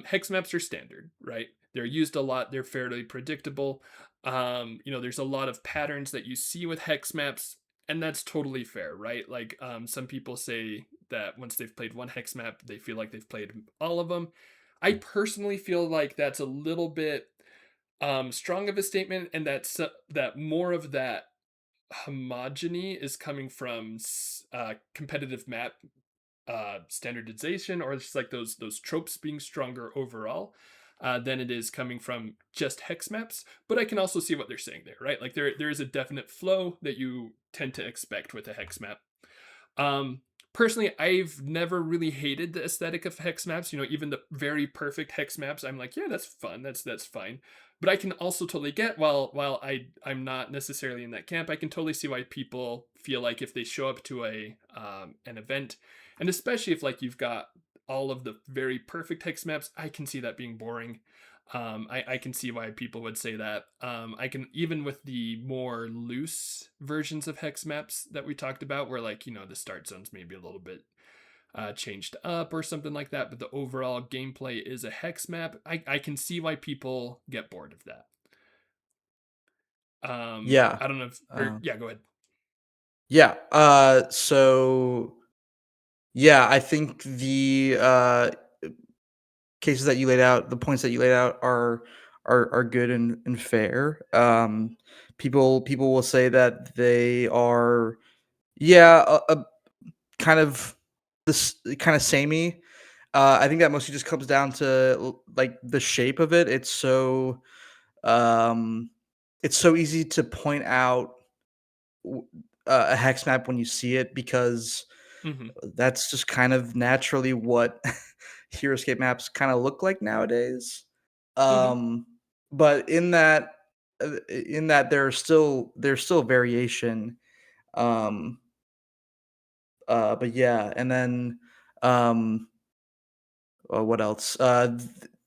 Hex maps are standard, right? They're used a lot. They're fairly predictable. There's a lot of patterns that you see with hex maps, and that's totally fair, right? Like some people say that once they've played one hex map, they feel like they've played all of them. I personally feel like that's a little bit strong of a statement, and that more of that homogeny is coming from competitive map standardization, or just like those tropes being stronger overall than it is coming from just hex maps. But I can also see what they're saying there, right? Like there is a definite flow that you tend to expect with a hex map. Personally, I've never really hated the aesthetic of hex maps. Even the very perfect hex maps, I'm like, yeah, that's fun. That's fine. But I can also totally get while I'm not necessarily in that camp, I can totally see why people feel like if they show up to a an event, and especially if like you've got all of the very perfect hex maps, I can see that being boring. I can see why people would say that. I can even with the more loose versions of hex maps that we talked about, where like the start zones maybe a little bit changed up or something like that, but the overall gameplay is a hex map. I can see why people get bored of that. Yeah. I don't know if Um, yeah, go ahead. yeah. So yeah, I think the cases that you laid out, the points that you laid out are good and fair. People will say that they are yeah a kind of this kind of samey. I think that mostly just comes down to like the shape of it. Um, it's so easy to point out w- a hex map when you see it because Mm-hmm. that's just kind of naturally what Heroscape maps kind of look like nowadays. Mm-hmm. Um, but in that there's still variation. Um, but yeah, and then um, what else?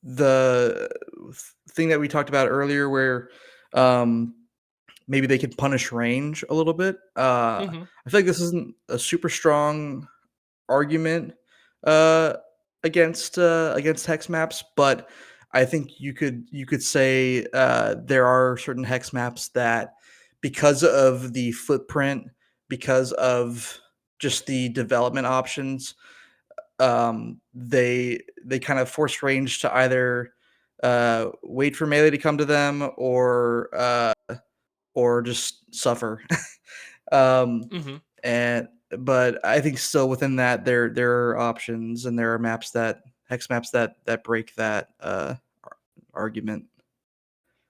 The thing that we talked about earlier, where um, maybe they could punish range a little bit. Mm-hmm. I feel like this isn't a super strong argument uh, against hex maps, but I think you could say there are certain hex maps that, because of the footprint, because of just the development options, they kind of force range to either wait for melee to come to them or just suffer. um, Mm-hmm. and but I think still within that there are options and there are maps that hex maps that break that argument.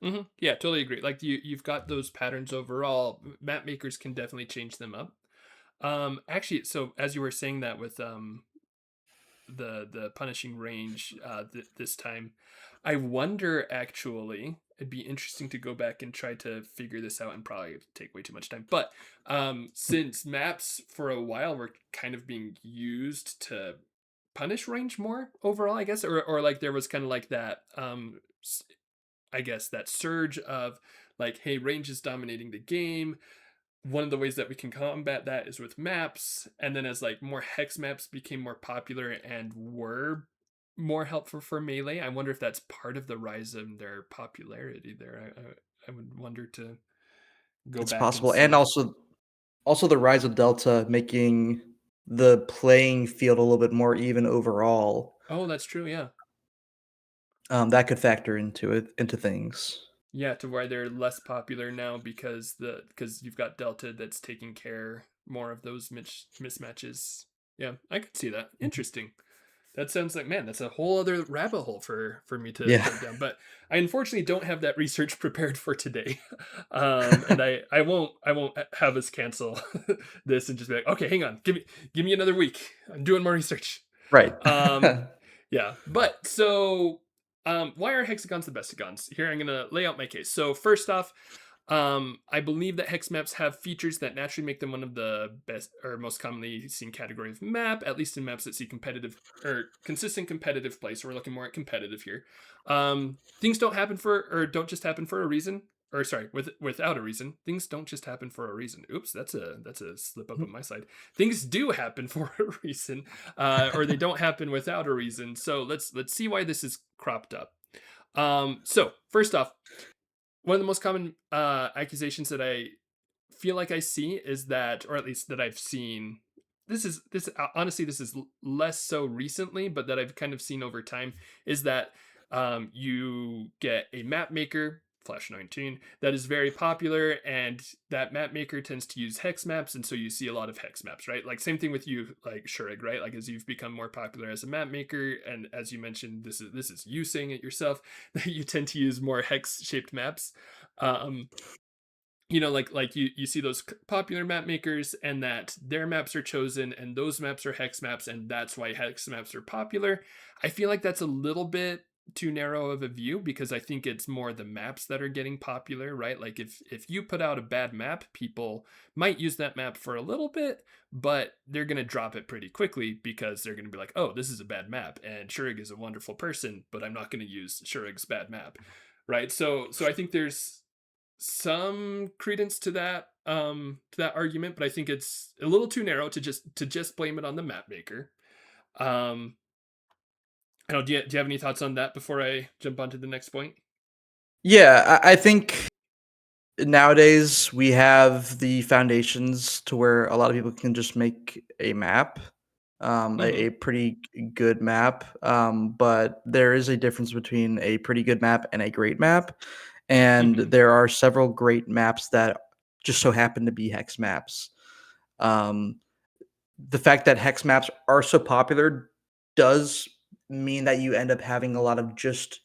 Mm-hmm. Yeah, totally agree. Like you've got those patterns overall. Map makers can definitely change them up. Actually, so as you were saying that with the punishing range this time. I wonder, actually, it'd be interesting to go back and try to figure this out, and probably take way too much time. But since maps for a while were kind of being used to punish range more overall, I guess, or like there was kind of like that I guess that surge of like, hey, range is dominating the game. One of the ways that we can combat that is with maps, and then as like more hex maps became more popular and were more helpful for melee, I wonder if that's part of the rise in their popularity there. I would wonder to go It's back and possible, and see. also the rise of Delta making the playing field a little bit more even overall. Oh, that's true. Yeah. That could factor into things. Yeah, to why they're less popular now because you've got Delta that's taking care more of those mismatches. Yeah, I could see that. Mhm. Interesting. That sounds like, man, that's a whole other rabbit hole for me to Yeah. jump down. But I unfortunately don't have that research prepared for today, and I won't have us cancel this and just be like, okay, hang on, give me another week. I'm doing more research. Right. Um, yeah, but so why are hexagons the bestagons? Here I'm gonna lay out my case. So first off, I believe that hex maps have features that naturally make them one of the best or most commonly seen category of map, at least in maps that see competitive or consistent competitive play. So we're looking more at competitive here. Things don't happen for or don't just happen for a reason. Or sorry, without a reason. Things don't just happen for a reason. Oops, that's a slip up on my side. Things do happen for a reason, or they don't happen without a reason. So let's see why this is cropped up. So first off, one of the most common accusations that I feel like I see is that, or at least that I've seen. This honestly, this is less so recently, but that I've kind of seen over time is that you get a map maker, Flash 19, that is very popular, and that map maker tends to use hex maps, and so you see a lot of hex maps, right? Like same thing with you, like Shurrig, right? Like as you've become more popular as a map maker, and as you mentioned, this is you saying it yourself that you tend to use more hex shaped maps. Um, like you see those popular map makers and that their maps are chosen and those maps are hex maps and that's why hex maps are popular. I feel like that's a little bit too narrow of a view because I think it's more the maps that are getting popular, right? Like if you put out a bad map, people might use that map for a little bit, but they're going to drop it pretty quickly because they're going to be like, oh, this is a bad map and Shurrig is a wonderful person, but I'm not going to use Shurig's bad map, right? So I think there's some credence to that argument, but I think it's a little too narrow to just blame it on the map maker. Um, I don't. Do you have any thoughts on that before I jump onto the next point? Yeah, I think nowadays we have the foundations to where a lot of people can just make a map, Mm-hmm. a pretty good map. But there is a difference between a pretty good map and a great map, and Mm-hmm. there are several great maps that just so happen to be hex maps. Um, the fact that hex maps are so popular does mean that you end up having a lot of just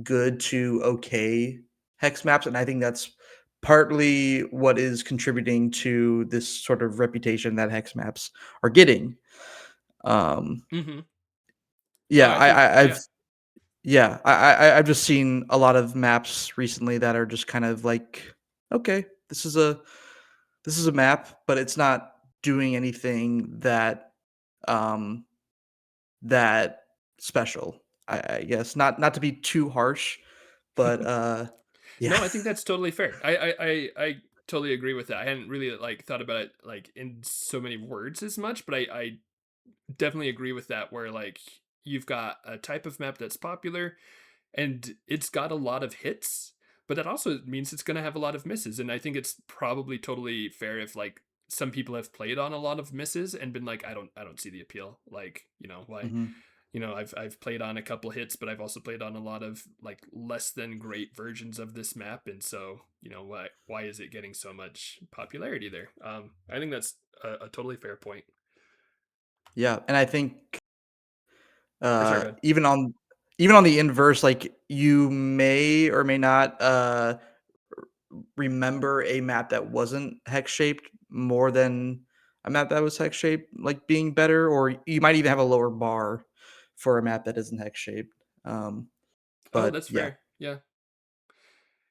good to okay hex maps, and I think that's partly what is contributing to this sort of reputation that hex maps are getting. Um, Mm-hmm. No, yeah, I think I've yeah. yeah, I've just seen a lot of maps recently that are just kind of like, okay, this is a map, but it's not doing anything um that special. I guess not to be too harsh, but yeah. No, I think that's totally fair. I totally agree with that. I hadn't really like thought about it like in so many words as much, but I definitely agree with that. Where like you've got a type of map that's popular and it's got a lot of hits, but that also means it's going to have a lot of misses. And I think it's probably totally fair if like some people have played on a lot of misses and been like, I don't see the appeal. Like, why? Mhm. I've played on a couple hits, but I've also played on a lot of like less than great versions of this map, and so why is it getting so much popularity there? I think that's a totally fair point. Yeah, and I think, Or sorry, go ahead. even on the inverse, like, you may or may not, remember a map that wasn't hex shaped more than a map that was hex shaped, like, being better, or you might even have a lower bar. for a map that isn't hex shaped. Oh, But that's yeah, fair. Yeah.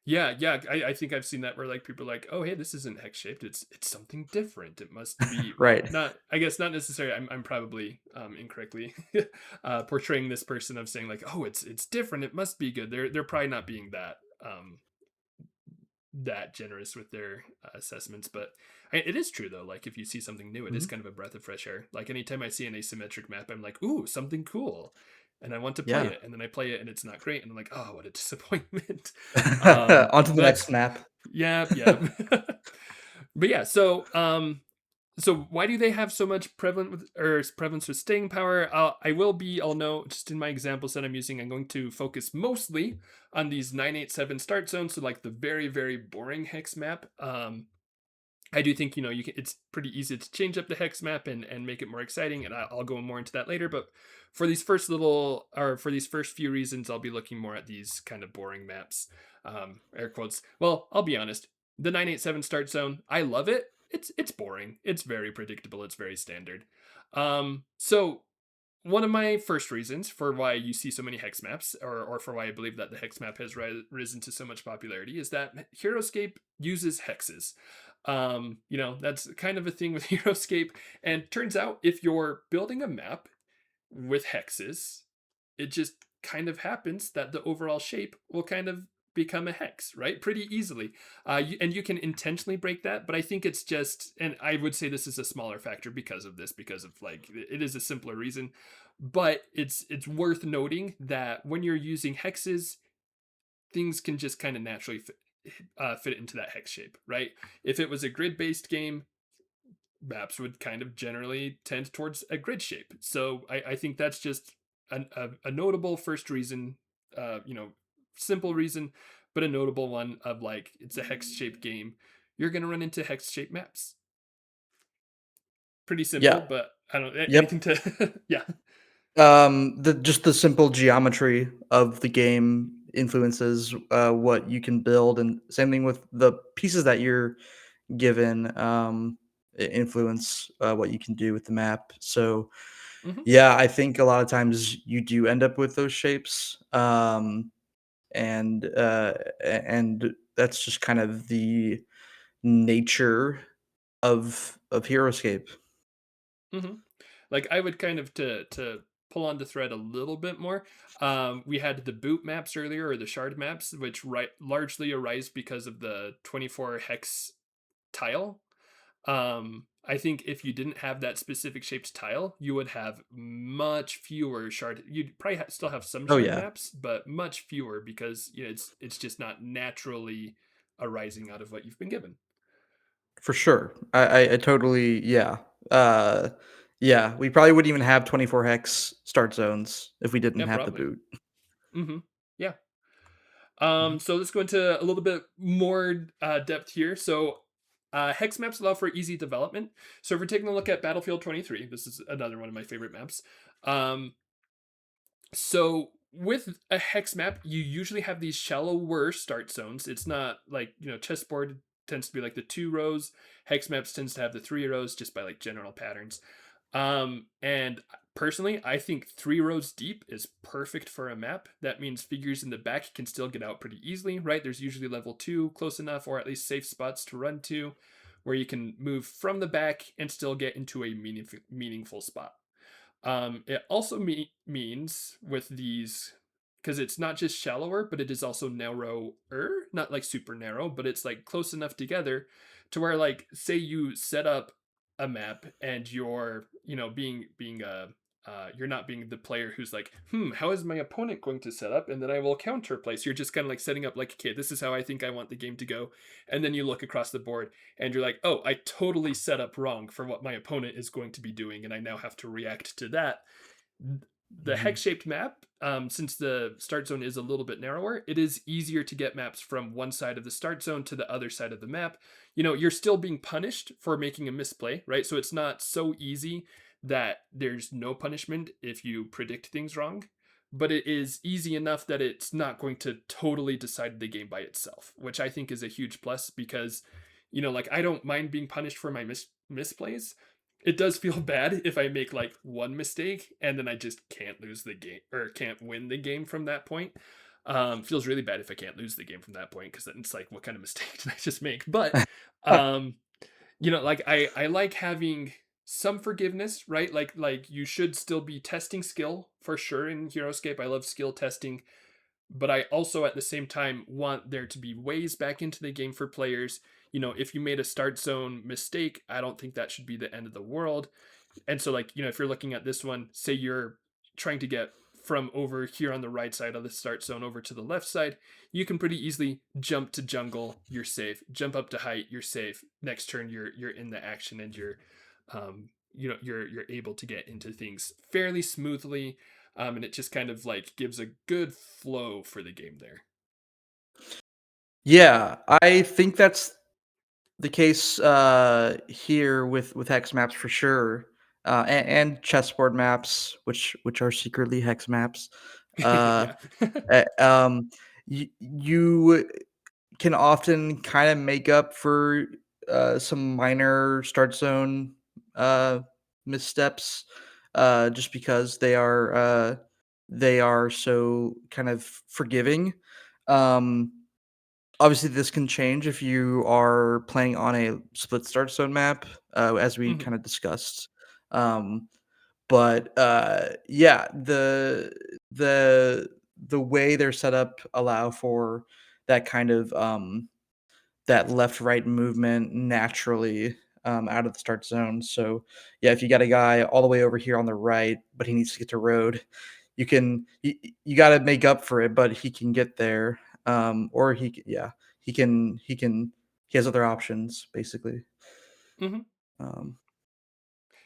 Yeah, yeah. I think I've seen that where like people are like, oh hey, this isn't hex shaped. It's something different. It must be well, right. not I guess not necessarily. I'm probably incorrectly portraying this person of saying like, oh, it's different. It must be good. They're probably not being that generous with their assessments, but it is true though. Like if you see something new, it is Mhm. kind of a breath of fresh air. Like anytime I see an asymmetric map, I'm like, ooh, something cool, and I want to play Yeah. it, and then I play it and it's not great, and I'm like, oh, what a disappointment. On to the But next that's map. yeah, yeah. But yeah, so why do they have so much prevalence with staying power? I'll know just in my examples that I'm using, I'm going to focus mostly on these 987 start zones, so like the very very boring hex map. I do think it's pretty easy to change up the hex map and make it more exciting, and I'll go more into that later. But for these first few reasons, I'll be looking more at these kind of boring maps. Air quotes. Well, I'll be honest. The 987 start zone, I love it. It's boring. It's very predictable. It's very standard. So one of my first reasons for why you see so many hex maps, or for why I believe that the hex map has risen to so much popularity, is that Heroscape uses hexes. That's kind of a thing with Heroscape. And turns out if you're building a map with hexes, it just kind of happens that the overall shape will kind of become a hex, right? Pretty easily. And you can intentionally break that, but I think it's just, and I would say this is a smaller factor because of this, because of like, it is a simpler reason. But it's worth noting that when you're using hexes, things can just kind of naturally fit into that hex shape, right? If it was a grid based game, maps would kind of generally tend towards a grid shape. So I think that's just a notable first reason, uh, you know, simple reason, but a notable one of like it's a hex shaped game. You're gonna run into hex shaped maps. Pretty simple, Yeah. but I don't Yep. anything to yeah. The just the simple geometry of the game influences what you can build, and same thing with the pieces that you're given influence what you can do with the map. So Hmm. yeah, I think a lot of times you do end up with those shapes, and and that's just kind of the nature of Heroscape. Hmm. Like I would kind of to pull on the thread a little bit more. We had the boot maps earlier, or the shard maps, which largely arise because of the 24 hex tile. I think if you didn't have that specific shaped tile, you would have much fewer shard. You'd probably still have some Oh shard yeah, maps, but much fewer because it's just not naturally arising out of what you've been given. for sure. I totally yeah. Uh, yeah, we probably wouldn't even have 24 hex start zones if we didn't Yeah, have the probably. boot. Hmm. Yeah. Mhm. So let's go into a little bit more depth here. So, hex maps allow for easy development. So, if we're taking a look at Battlefield 23, this is another one of my favorite maps. Um, so, with a hex map, you usually have these shallower start zones. It's not like, chessboard tends to be like the 2 rows. Hex maps tends to have the 3 rows just by like general patterns. And personally, I think 3 rows deep is perfect for a map. That means figures in the back can still get out pretty easily, right? There's usually level 2 close enough, or at least safe spots to run to, where you can move from the back and still get into a meaningful spot. It also means with these, because it's not just shallower, but it is also narrower, not like super narrow, but it's like close enough together to where, like, say you set up a map and you're, being you're not being the player who's like, how is my opponent going to set up? And then I will counterplace. You're just kind of like setting up, like, okay, this is how I think I want the game to go. And then you look across the board and you're like, oh, I totally set up wrong for what my opponent is going to be doing, and I now have to react to that. The Mhm. hex shaped map, since the start zone is a little bit narrower, it is easier to get maps from one side of the start zone to the other side of the map. You're still being punished for making a misplay, right? So it's not so easy that there's no punishment if you predict things wrong, but it is easy enough that it's not going to totally decide the game by itself, which I think is a huge plus because, like I don't mind being punished for my misplays, it does feel bad if I make like one mistake and then I just can't lose the game or can't win the game from that point. Feels really bad if I can't lose the game from that point because then it's like, what kind of mistake did I just make? But um, like I like having some forgiveness, right? Like you should still be testing skill for sure in Heroscape. I love skill testing, but I also at the same time want there to be ways back into the game for players. If you made a start zone mistake, I don't think that should be the end of the world. And so, like, if you're looking at this one, say you're trying to get from over here on the right side of the start zone over to the left side, you can pretty easily jump to jungle, you're safe. Jump up to height, you're safe. Next turn, you're in the action and you're able to get into things fairly smoothly. And it just kind of like gives a good flow for the game there. Yeah, I think that's the case here with hex maps for sure, and chessboard maps, which are secretly hex maps. Uh, Yeah. eh, um, you can often kind of make up for some minor start zone uh, missteps, just because they are so kind of forgiving. Um, Obviously, this can change if you are playing on a split start zone map, as we Mhm. kind of discussed. Um, but yeah, the the way they're set up allow for that kind of that left right movement naturally out of the start zone. So yeah, if you got a guy all the way over here on the right, but he needs to get to road, you got to make up for it, but he can get there. Or yeah, he has other options basically. Mhm. Um,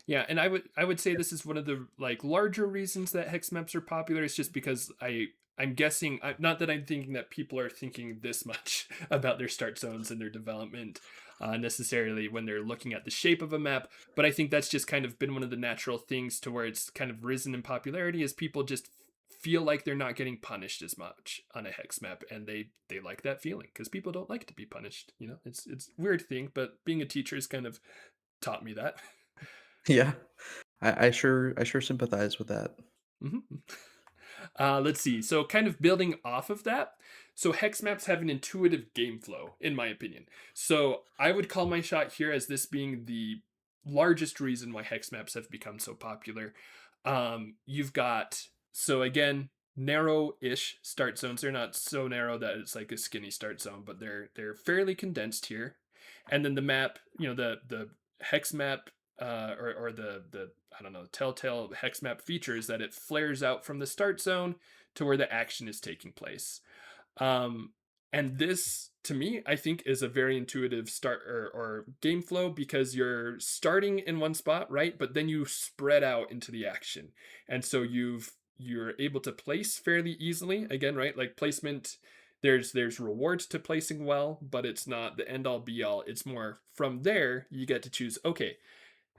Yeah, and I would say this is one of the like larger reasons that hex maps are popular. It's just because I'm guessing, not that I'm thinking that people are thinking this much about their start zones and their development necessarily when they're looking at the shape of a map, but I think that's just kind of been one of the natural things to where it's kind of risen in popularity is people just feel like they're not getting punished as much on a hex map, and they like that feeling because people don't like to be punished. It's a weird thing, but being a teacher has kind of taught me that. yeah, I sure sympathize with that. Mhm. Let's see. So, kind of building off of that. So, hex maps have an intuitive game flow, in my opinion. So, I would call my shot here as this being the largest reason why hex maps have become so popular. You've got, so again, narrow-ish start zones. They're not so narrow that it's like a skinny start zone, but they're fairly condensed here. And then the map, the hex map or the I don't know, telltale hex map feature is that it flares out from the start zone to where the action is taking place. Um, and this, to me, I think is a very intuitive start or game flow because you're starting in one spot, right? But then you spread out into the action, and so you're able to place fairly easily. Again, right? Like placement. There's rewards to placing well, but it's not the end all be all. It's more from there you get to choose. Okay,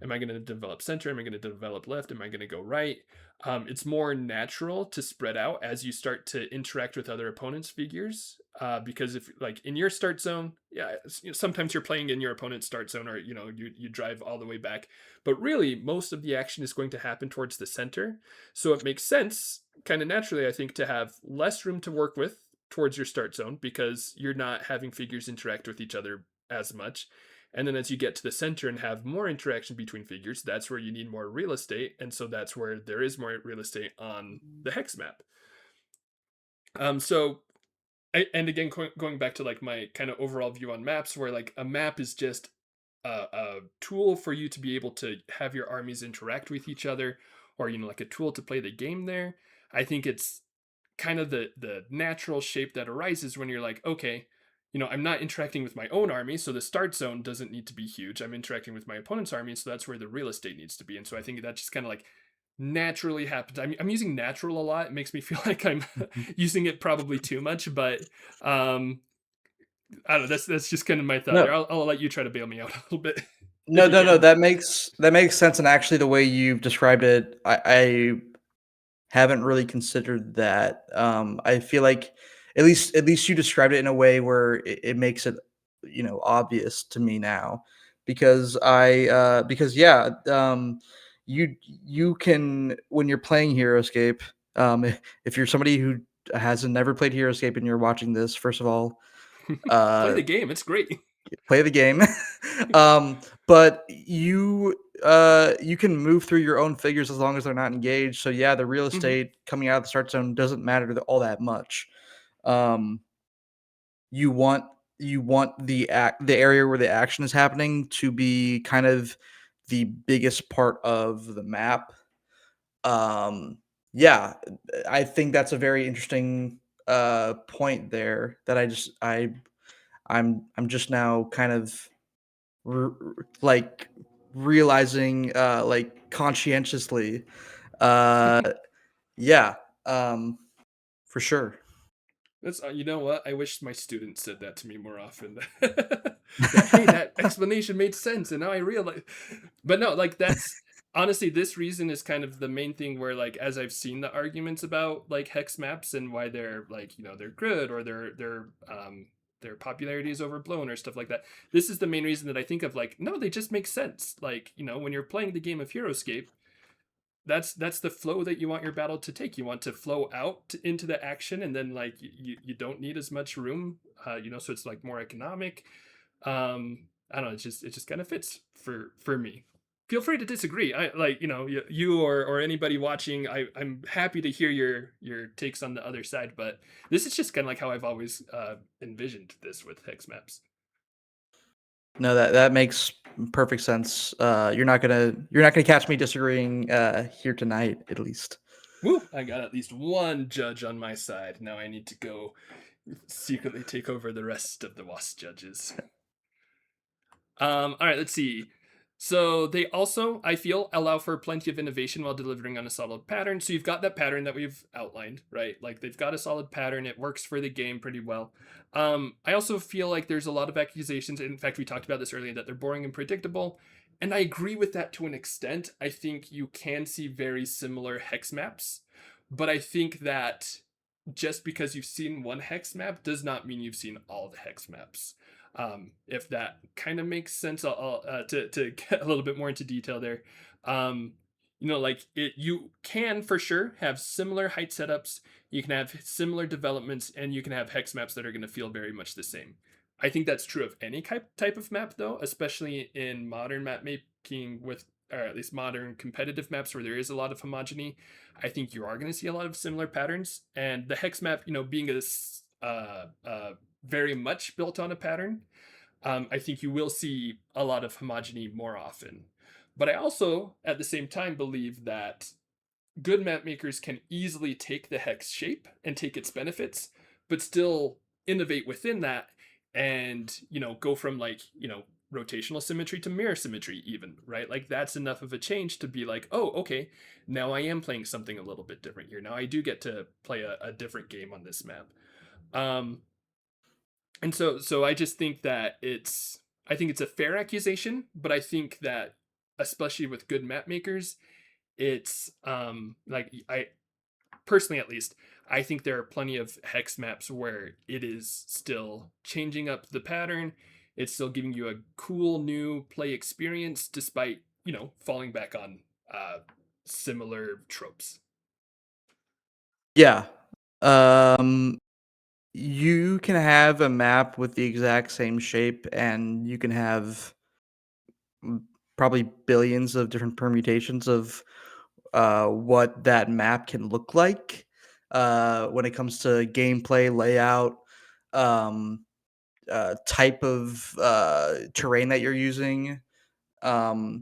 am I going to develop center? Am I going to develop left? Am I going to go right? It's more natural to spread out as you start to interact with other opponents' figures. Because if like in your start zone, yeah, sometimes you're playing in your opponent's start zone, or you drive all the way back. But really, most of the action is going to happen towards the center. So it makes sense, kind of naturally, I think, to have less room to work with towards your start zone because you're not having figures interact with each other as much. And then as you get to the center and have more interaction between figures, that's where you need more real estate. And so that's where there is more real estate on the hex map. So, and again, going back to like my kind of overall view on maps, where like a map is just a tool for you to be able to have your armies interact with each other, or like a tool to play the game there. I think it's kind of the natural shape that arises when you're like, okay, I'm not interacting with my own army, so the start zone doesn't need to be huge. I'm interacting with my opponent's army, so that's where the real estate needs to be. And so I think that just kind of like naturally happens. I'm using natural a lot. It makes me feel like I'm using it probably too much, but um, I don't know. That's just kind of my thought there. No, I'll let you try to bail me out a little bit no, if you no, no. can. That makes sense. And actually, the way you've described it, I haven't really considered that. I feel like at least you described it in a way where it makes it, obvious to me now, because yeah, you can when you're playing Heroscape, if you're somebody who has never played Heroscape and you're watching this, first of all, Play uh, the game. It's great. play the game. But you can move through your own figures as long as they're not engaged. So yeah, the real Hmm. estate coming out of the start zone doesn't matter all that much. Um, you want the area where the action is happening to be kind of the biggest part of the map. Um, yeah, I think that's a very interesting point there that I'm just now kind of like realizing like conscientiously. Uh, yeah, um, for sure. That's you know what? I wish my students said that to me more often. That hey, that explanation made sense, and now I realize. But no, like that's honestly this reason is kind of the main thing where like as I've seen the arguments about like hex maps and why they're like they're good or their popularity is overblown or stuff like that. This is the main reason that I think of like no, they just make sense. Like when you're playing the game of Heroscape, that's the flow that you want your battle to take. You want to flow out into the action, and then like you don't need as much room, so it's like more economic. I don't know. It just kind of fits for me. Feel free to disagree. I like you or anybody watching. I'm happy to hear your takes on the other side, but this is just kind of like how I've always envisioned this with hex maps. No, that makes perfect sense. You're not gonna catch me disagreeing here tonight, at least. Woo! I got at least one judge on my side. Now I need to go secretly take over the rest of the WASP judges. All right, let's see. So they also, I feel, allow for plenty of innovation while delivering on a solid pattern. So you've got that pattern that we've outlined, right? Like they've got a solid pattern. It works for the game pretty well. I also feel like there's a lot of accusations. In fact, we talked about this earlier that they're boring and predictable. And I agree with that to an extent. I think you can see very similar hex maps, but I think that just because you've seen one hex map does not mean you've seen all the hex maps. If that kind of makes sense, to get a little bit more into detail there. Um, like you can for sure have similar height setups. You can have similar developments, and you can have hex maps that are going to feel very much the same. I think that's true of any type of map, though, especially in modern map making or at least modern competitive maps where there is a lot of homogeny. I think you are going to see a lot of similar patterns, and the hex map, being very much built on a pattern, I think you will see a lot of homogeny more often. But I also, at the same time, believe that good map makers can easily take the hex shape and take its benefits, but still innovate within that and, go from like, rotational symmetry to mirror symmetry, even, right? Like that's enough of a change to be like, oh, okay, now I am playing something a little bit different here. Now I do get to play a different game on this map. Um, and so I just think that I think it's a fair accusation, but I think that especially with good map makers, it's like I personally at least I think there are plenty of hex maps where it is still changing up the pattern. It's still giving you a cool new play experience despite, falling back on similar tropes. Yeah. Um, you can have a map with the exact same shape, and you can have mm, probably billions of different permutations of what that map can look like when it comes to gameplay, layout, um, type of terrain that you're using. Hmm.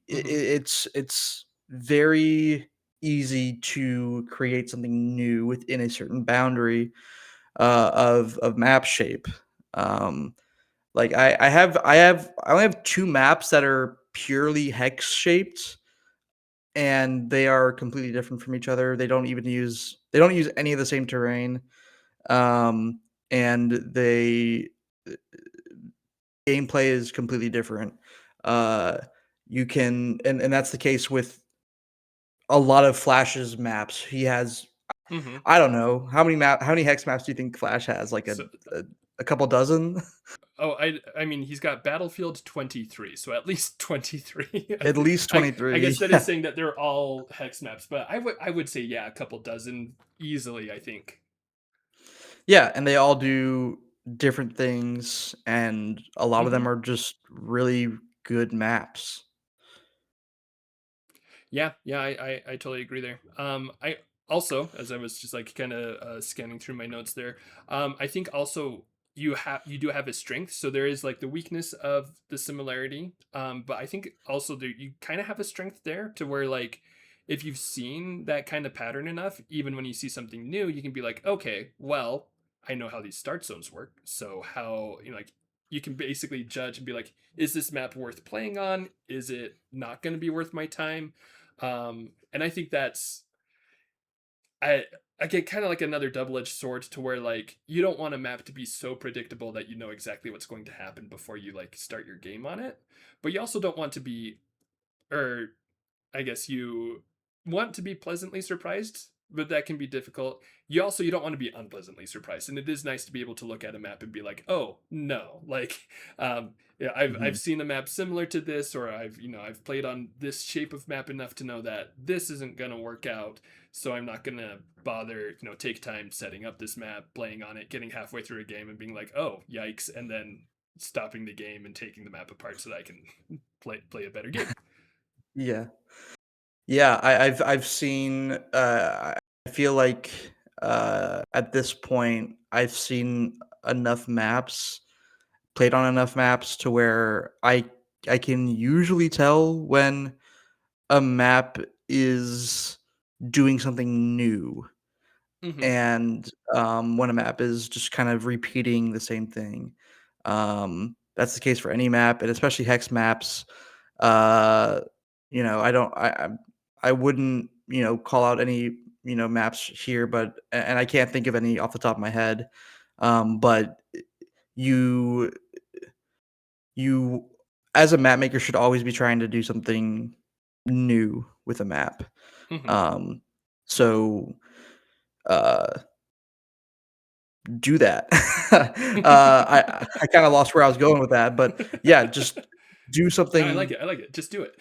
It's very easy to create something new within a certain boundary of map shape. Um, like I only have two maps that are purely hex shaped, and they are completely different from each other. They don't use any of the same terrain, and they gameplay is completely different. Uh, you can and that's the case with a lot of Flash's maps. He has Hmm. I don't know how many hex maps do you think Flash has? Like So a couple dozen? I mean, he's got Battlefield 23, so at least 23. At least I 23. guess that is Yeah. saying that they're all hex maps, but I would say yeah, a couple dozen easily, I think. Yeah, and they all do different things, and a lot of them Mhm. are just really good maps. Yeah, yeah, I totally agree there. I also, as I was just like kind of scanning through my notes there, I think also you do have a strength. So there is like the weakness of the similarity, but I think also there you kind of have a strength there to where like if you've seen that kind of pattern enough, even when you see something new, you can be like, okay, well, I know how these start zones work. So how like you can basically judge and be like, is this map worth playing on? Is it not going to be worth my time? And I think that's I I get kind of like another double-edged sword to where like you don't want a map to be so predictable that you know exactly what's going to happen before you like start your game on it, but you also don't want to be or I guess you want to be pleasantly surprised, but that can be difficult. You don't want to be unpleasantly surprised, and it is nice to be able to look at a map and be like, oh no, like yeah, I've Mhm. seen a map similar to this, or I've played on this shape of map enough to know that this isn't gonna work out, so I'm not gonna bother take time setting up this map, playing on it, getting halfway through a game, and being like, oh yikes, and then stopping the game and taking the map apart so that I can play a better game. Yeah. Yeah, I've seen, I feel like, at this point, I've seen enough maps, played on enough maps to where I can usually tell when a map is doing something new. Hmm. And, when a map is just kind of repeating the same thing. That's the case for any map, and especially hex maps. Uh, I don't I wouldn't, call out any, maps here, but and I can't think of any off the top of my head. But you you as a map maker should always be trying to do something new with a map. Hmm. Um, so, uh do that. I kinda lost where I was going with that, but yeah, just do No, I like something. it. I like it. Just do it.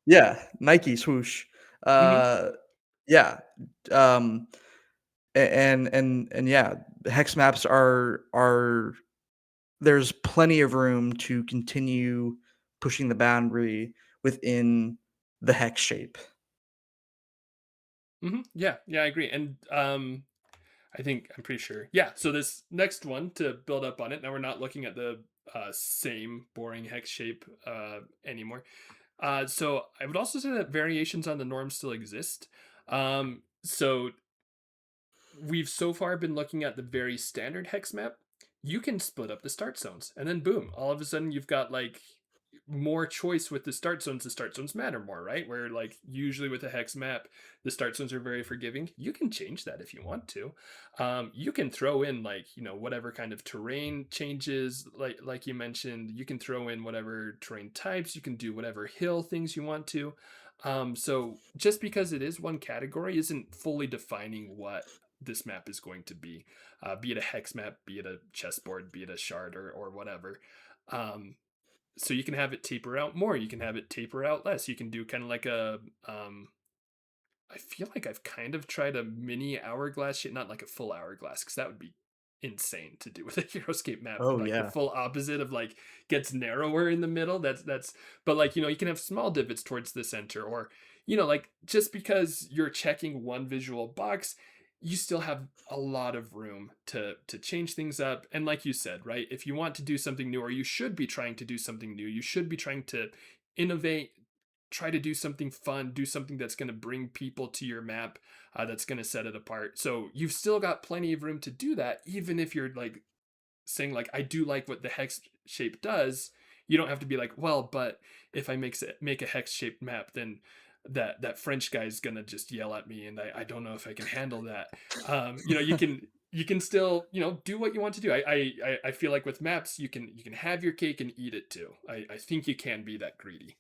Yeah, Nike swoosh. Hmm. Uh, yeah, um, and yeah, hex maps are there's plenty of room to continue pushing the boundary within the hex shape. Hmm. Yeah, yeah, I agree. And I think I'm pretty sure. Yeah. So this next one to build up on it. Now we're not looking at the same boring hex shape anymore. So I would also say that variations on the norm still exist. So we've so far been looking at the very standard hex map. You can split up the start zones, and then boom, all of a sudden you've got like more choice with the start zones. The start zones matter more, right? Where like usually with a hex map, the start zones are very forgiving. You can change that if you want to. You can throw in like whatever kind of terrain changes, like you mentioned. You can throw in whatever terrain types. You can do whatever hill things you want to. So just because it is one category isn't fully defining what this map is going to be it a hex map, be it a chessboard, be it a shard or whatever. Um, so you can have it taper out more, you can have it taper out less. You can do kind of like a I feel like I've kind of tried a mini hourglass shit, not like a full hourglass, because that would be insane to do with a Heroscape map. Oh, Like the yeah. full opposite of like gets narrower in the middle. That's but like you can have small divots towards the center, or like just because you're checking one visual box, you still have a lot of room to change things up. And like you said, right? If you want to do something new, or you should be trying to do something new, you should be trying to innovate, try to do something fun, do something that's going to bring people to your map, that's going to set it apart. So you've still got plenty of room to do that, even if you're like saying like I do like what the hex shape does. You don't have to be like, well, but if I make a hex shaped map, then that French guy's gonna just yell at me, and I don't know if I can handle that. You can still do what you want to do. I feel like with maps you can have your cake and eat it too. I think you can be that greedy.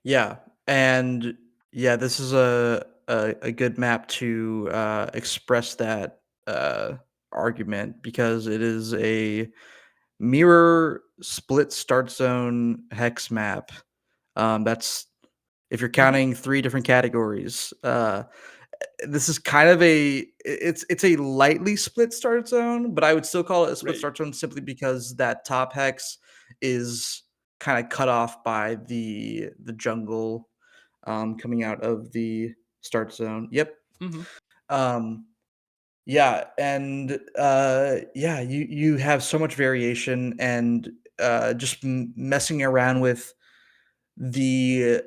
Yeah, and yeah, this is a good map to express that argument because it is mirror split start zone hex map. That's if you're Mhm. counting 3 different categories. This is kind of it's a lightly split start zone, but I would still call it a split Right. start zone simply because that top hex is kind of cut off by the jungle coming out of the start zone. Yep. Mhm. Um, yeah, and yeah, you have so much variation and just messing around with the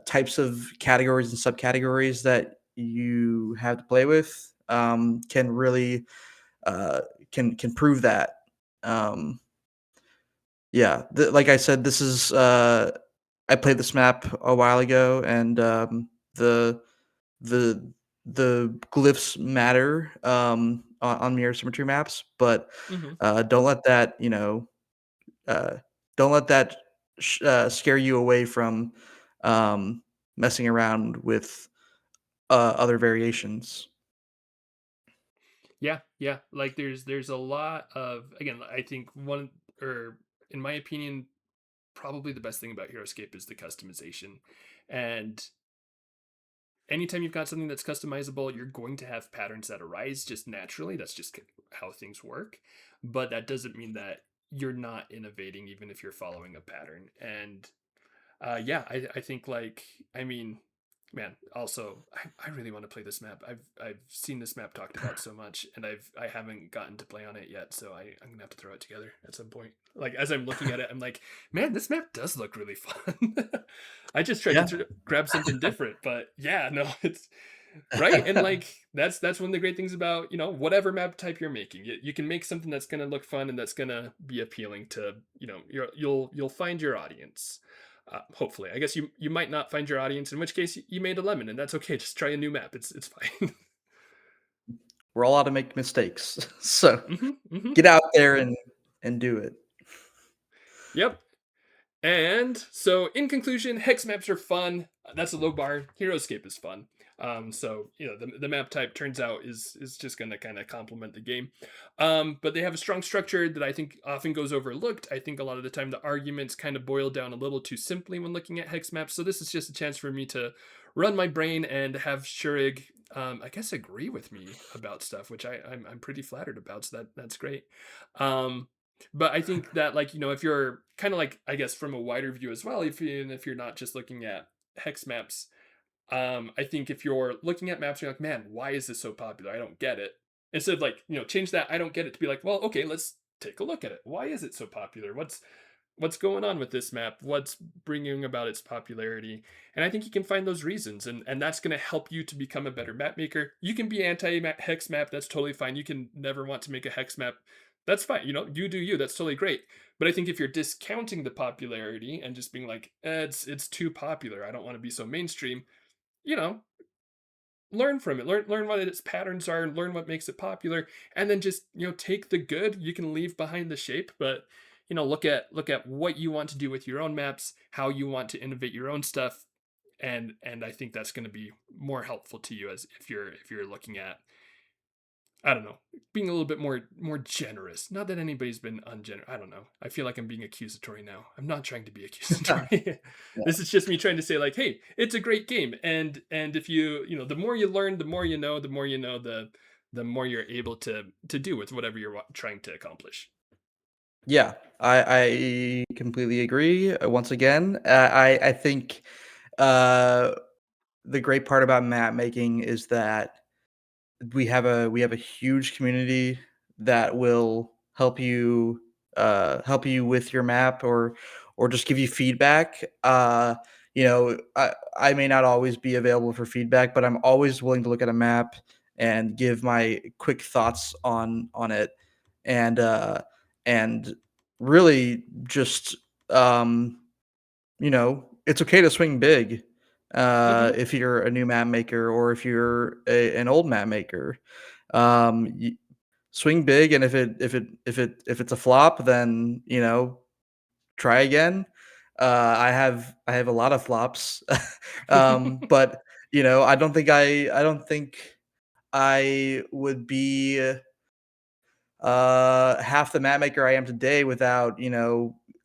types of categories and subcategories that you have to play with can really uh, can prove that. Um, yeah, like I said, this is I played this map a while ago, and the the the glyphs matter on mirror symmetry maps, but Mhm. don't let that uh, don't let that scare you away from um, messing around with other variations. Yeah, yeah. Like there's a lot of, again, I think one, or in my opinion, probably the best thing about Heroscape is the customization. And anytime you've got something that's customizable, you're going to have patterns that arise just naturally. That's just how things work. But that doesn't mean that you're not innovating, even if you're following a pattern. And yeah, I think like, I mean, man, also I really want to play this map. I've seen this map talked about so much, and I haven't gotten to play on it yet, so I'm gonna have to throw it together at some point. Like as I'm looking at it, I'm like, man, this map does look really fun. I just tried to Yeah. grab something different, but yeah, no, it's right. And like that's one of the great things about, whatever map type you're making. You can make something that's gonna look fun and that's gonna be appealing to, you'll find your audience. Hopefully, I guess you might not find your audience, in which case you made a lemon, and that's okay. Just try a new map. It's fine. We're all allowed to make mistakes, so Hmm. Hmm. get out there and do it. Yep. And so, in conclusion, hex maps are fun. That's a low bar. Heroscape is fun. So the map type turns out is just going to kind of complement the game. But they have a strong structure that I think often goes overlooked. I think a lot of the time the arguments kind of boil down a little too simply when looking at hex maps. So this is just a chance for me to run my brain and have Shurrig, I guess, agree with me about stuff, which I'm pretty flattered about. So that's great. Um, but I think that, like, if you're kind of like, I guess, from a wider view as well, even if you're not just looking at hex maps, I think if you're looking at maps, you're like, man, why is this so popular? I don't get it. Instead of like, change that I don't get it to be like, well, okay, let's take a look at it. Why is it so popular? What's going on with this map? What's bringing about its popularity? And I think you can find those reasons, and that's going to help you to become a better map maker. You can be anti hex map, that's totally fine. You can never want to make a hex map, that's fine. You do you, that's totally great. But I think if you're discounting the popularity and just being like, it's too popular, I don't want to be so mainstream, you know learn from it, learn what its patterns are, learn what makes it popular, and then just take the good. You can leave behind the shape, but look at what you want to do with your own maps, how you want to innovate your own stuff. And I think that's going to be more helpful to you, as if you're looking at, I don't know, being a little bit more generous. Not that anybody's been ungenerous. I don't know. I feel like I'm being accusatory now. I'm not trying to be accusatory. Yeah. This is just me trying to say, like, hey, it's a great game, and if the more you learn, the more you know, the more you're able to do with whatever you're trying to accomplish. Yeah, I completely agree. Once again, I think uh, the great part about map making is that we have a huge community that will help you with your map or just give you feedback. I may not always be available for feedback, but I'm always willing to look at a map and give my quick thoughts on it, and and really just um, it's okay to swing big Hmm. if you're a new map maker or if you're an old map maker. Y Swing big, and if it's a flop, then, try again. I have a lot of flops. But, I don't think I would be, half the map maker I am today without,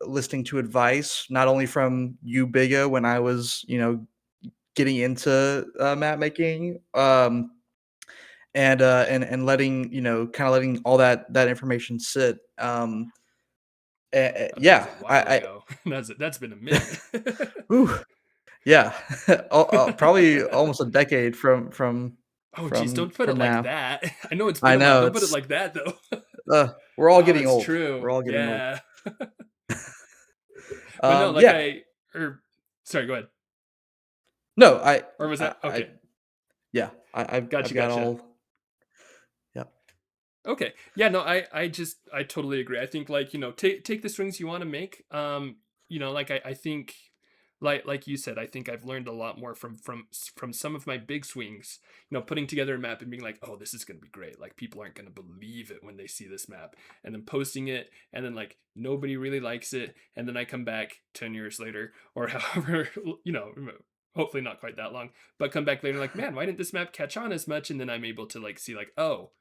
listening to advice, not only from you, Bigga, when I was, getting into map making, and letting, kind of letting all that information sit. That was Yeah, a while ago. That's been a minute. whew, yeah, probably almost a decade Oh, geez, don't put it from like now. that. I know it's been I a while. know Don't put it it's like that, though. we're all Oh, getting it's old. We're true. all getting old. Yeah. But no, like Yeah, or sorry, go ahead. no, Or was that I okay? yeah, I've Gotcha, got gotcha. all. Yeah. Okay. Yeah, no, I totally agree. I think like, take the swings you want to make. Like I think like you said, I think I've learned a lot more from some of my big swings, putting together a map and being like, "Oh, this is going to be great." Like people aren't going to believe it when they see this map. And then posting it and then like nobody really likes it and then I come back 10 years later or however, you know, hopefully not quite that long, but come back later like, "Man, why didn't this map catch on as much?" And then I'm able to like see like, "Oh,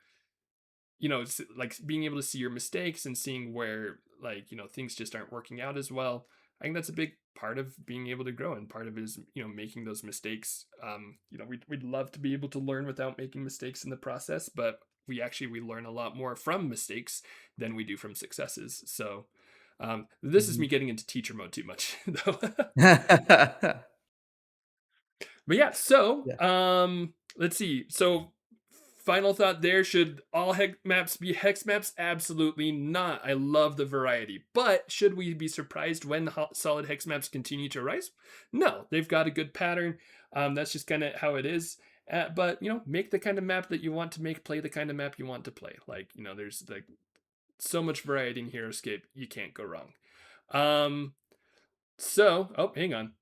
it's like being able to see your mistakes and seeing where like things just aren't working out as well. I think that's a big part of being able to grow, and part of it is making those mistakes. We'd love to be able to learn without making mistakes in the process, but we learn a lot more from mistakes than we do from successes. So this is me Mhm. getting into teacher mode too much though. Yeah. But yeah, so let's see. So final thought there, should all hex maps be hex maps? Absolutely not. I love the variety. But should we be surprised when solid hex maps continue to rise? No, they've got a good pattern. That's just kind of how it is. But make the kind of map that you want to make, play the kind of map you want to play. Like, there's like so much variety in Heroscape, you can't go wrong. Oh, hang on.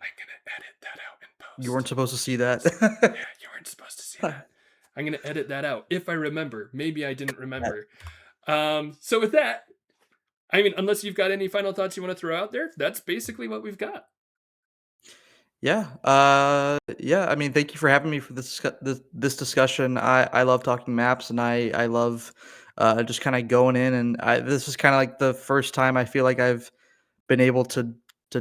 I'm gonna edit that out in You weren't post. supposed to see that. Yeah, you weren't supposed to see that. I'm gonna edit that out if I remember. Maybe I didn't remember. So with that, I mean, unless you've got any final thoughts you want to throw out there, that's basically what we've got. Yeah. Yeah. I mean, thank you for having me for this discussion. I love talking maps, and I love just kind of going in, and this is kind of like the first time I feel like I've been able to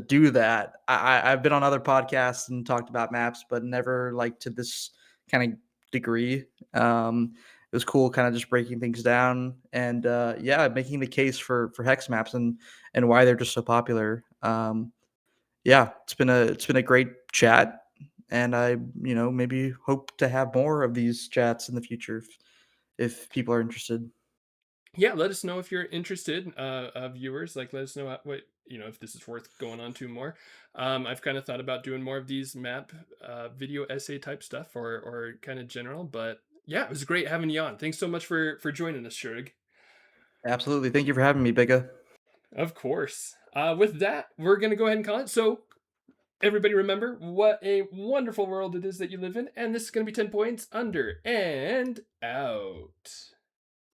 do that. I've been on other podcasts and talked about maps, but never like to this kind of degree. It was cool, kind of just breaking things down, and yeah, making the case for hex maps and why they're just so popular. Yeah, it's been a great chat, and I maybe hope to have more of these chats in the future if people are interested. Yeah, let us know if you're interested, viewers. Like, let us know what if this is worth going on to more. I've kind of thought about doing more of these map video essay type stuff, or kind of general. But yeah, it was great having you on. Thanks so much for joining us, Shurrig. Absolutely, thank you for having me, Bigga. Of course. With that, we're gonna go ahead and call it. So everybody remember what a wonderful world it is that you live in, and this is going to be 10 points under and out.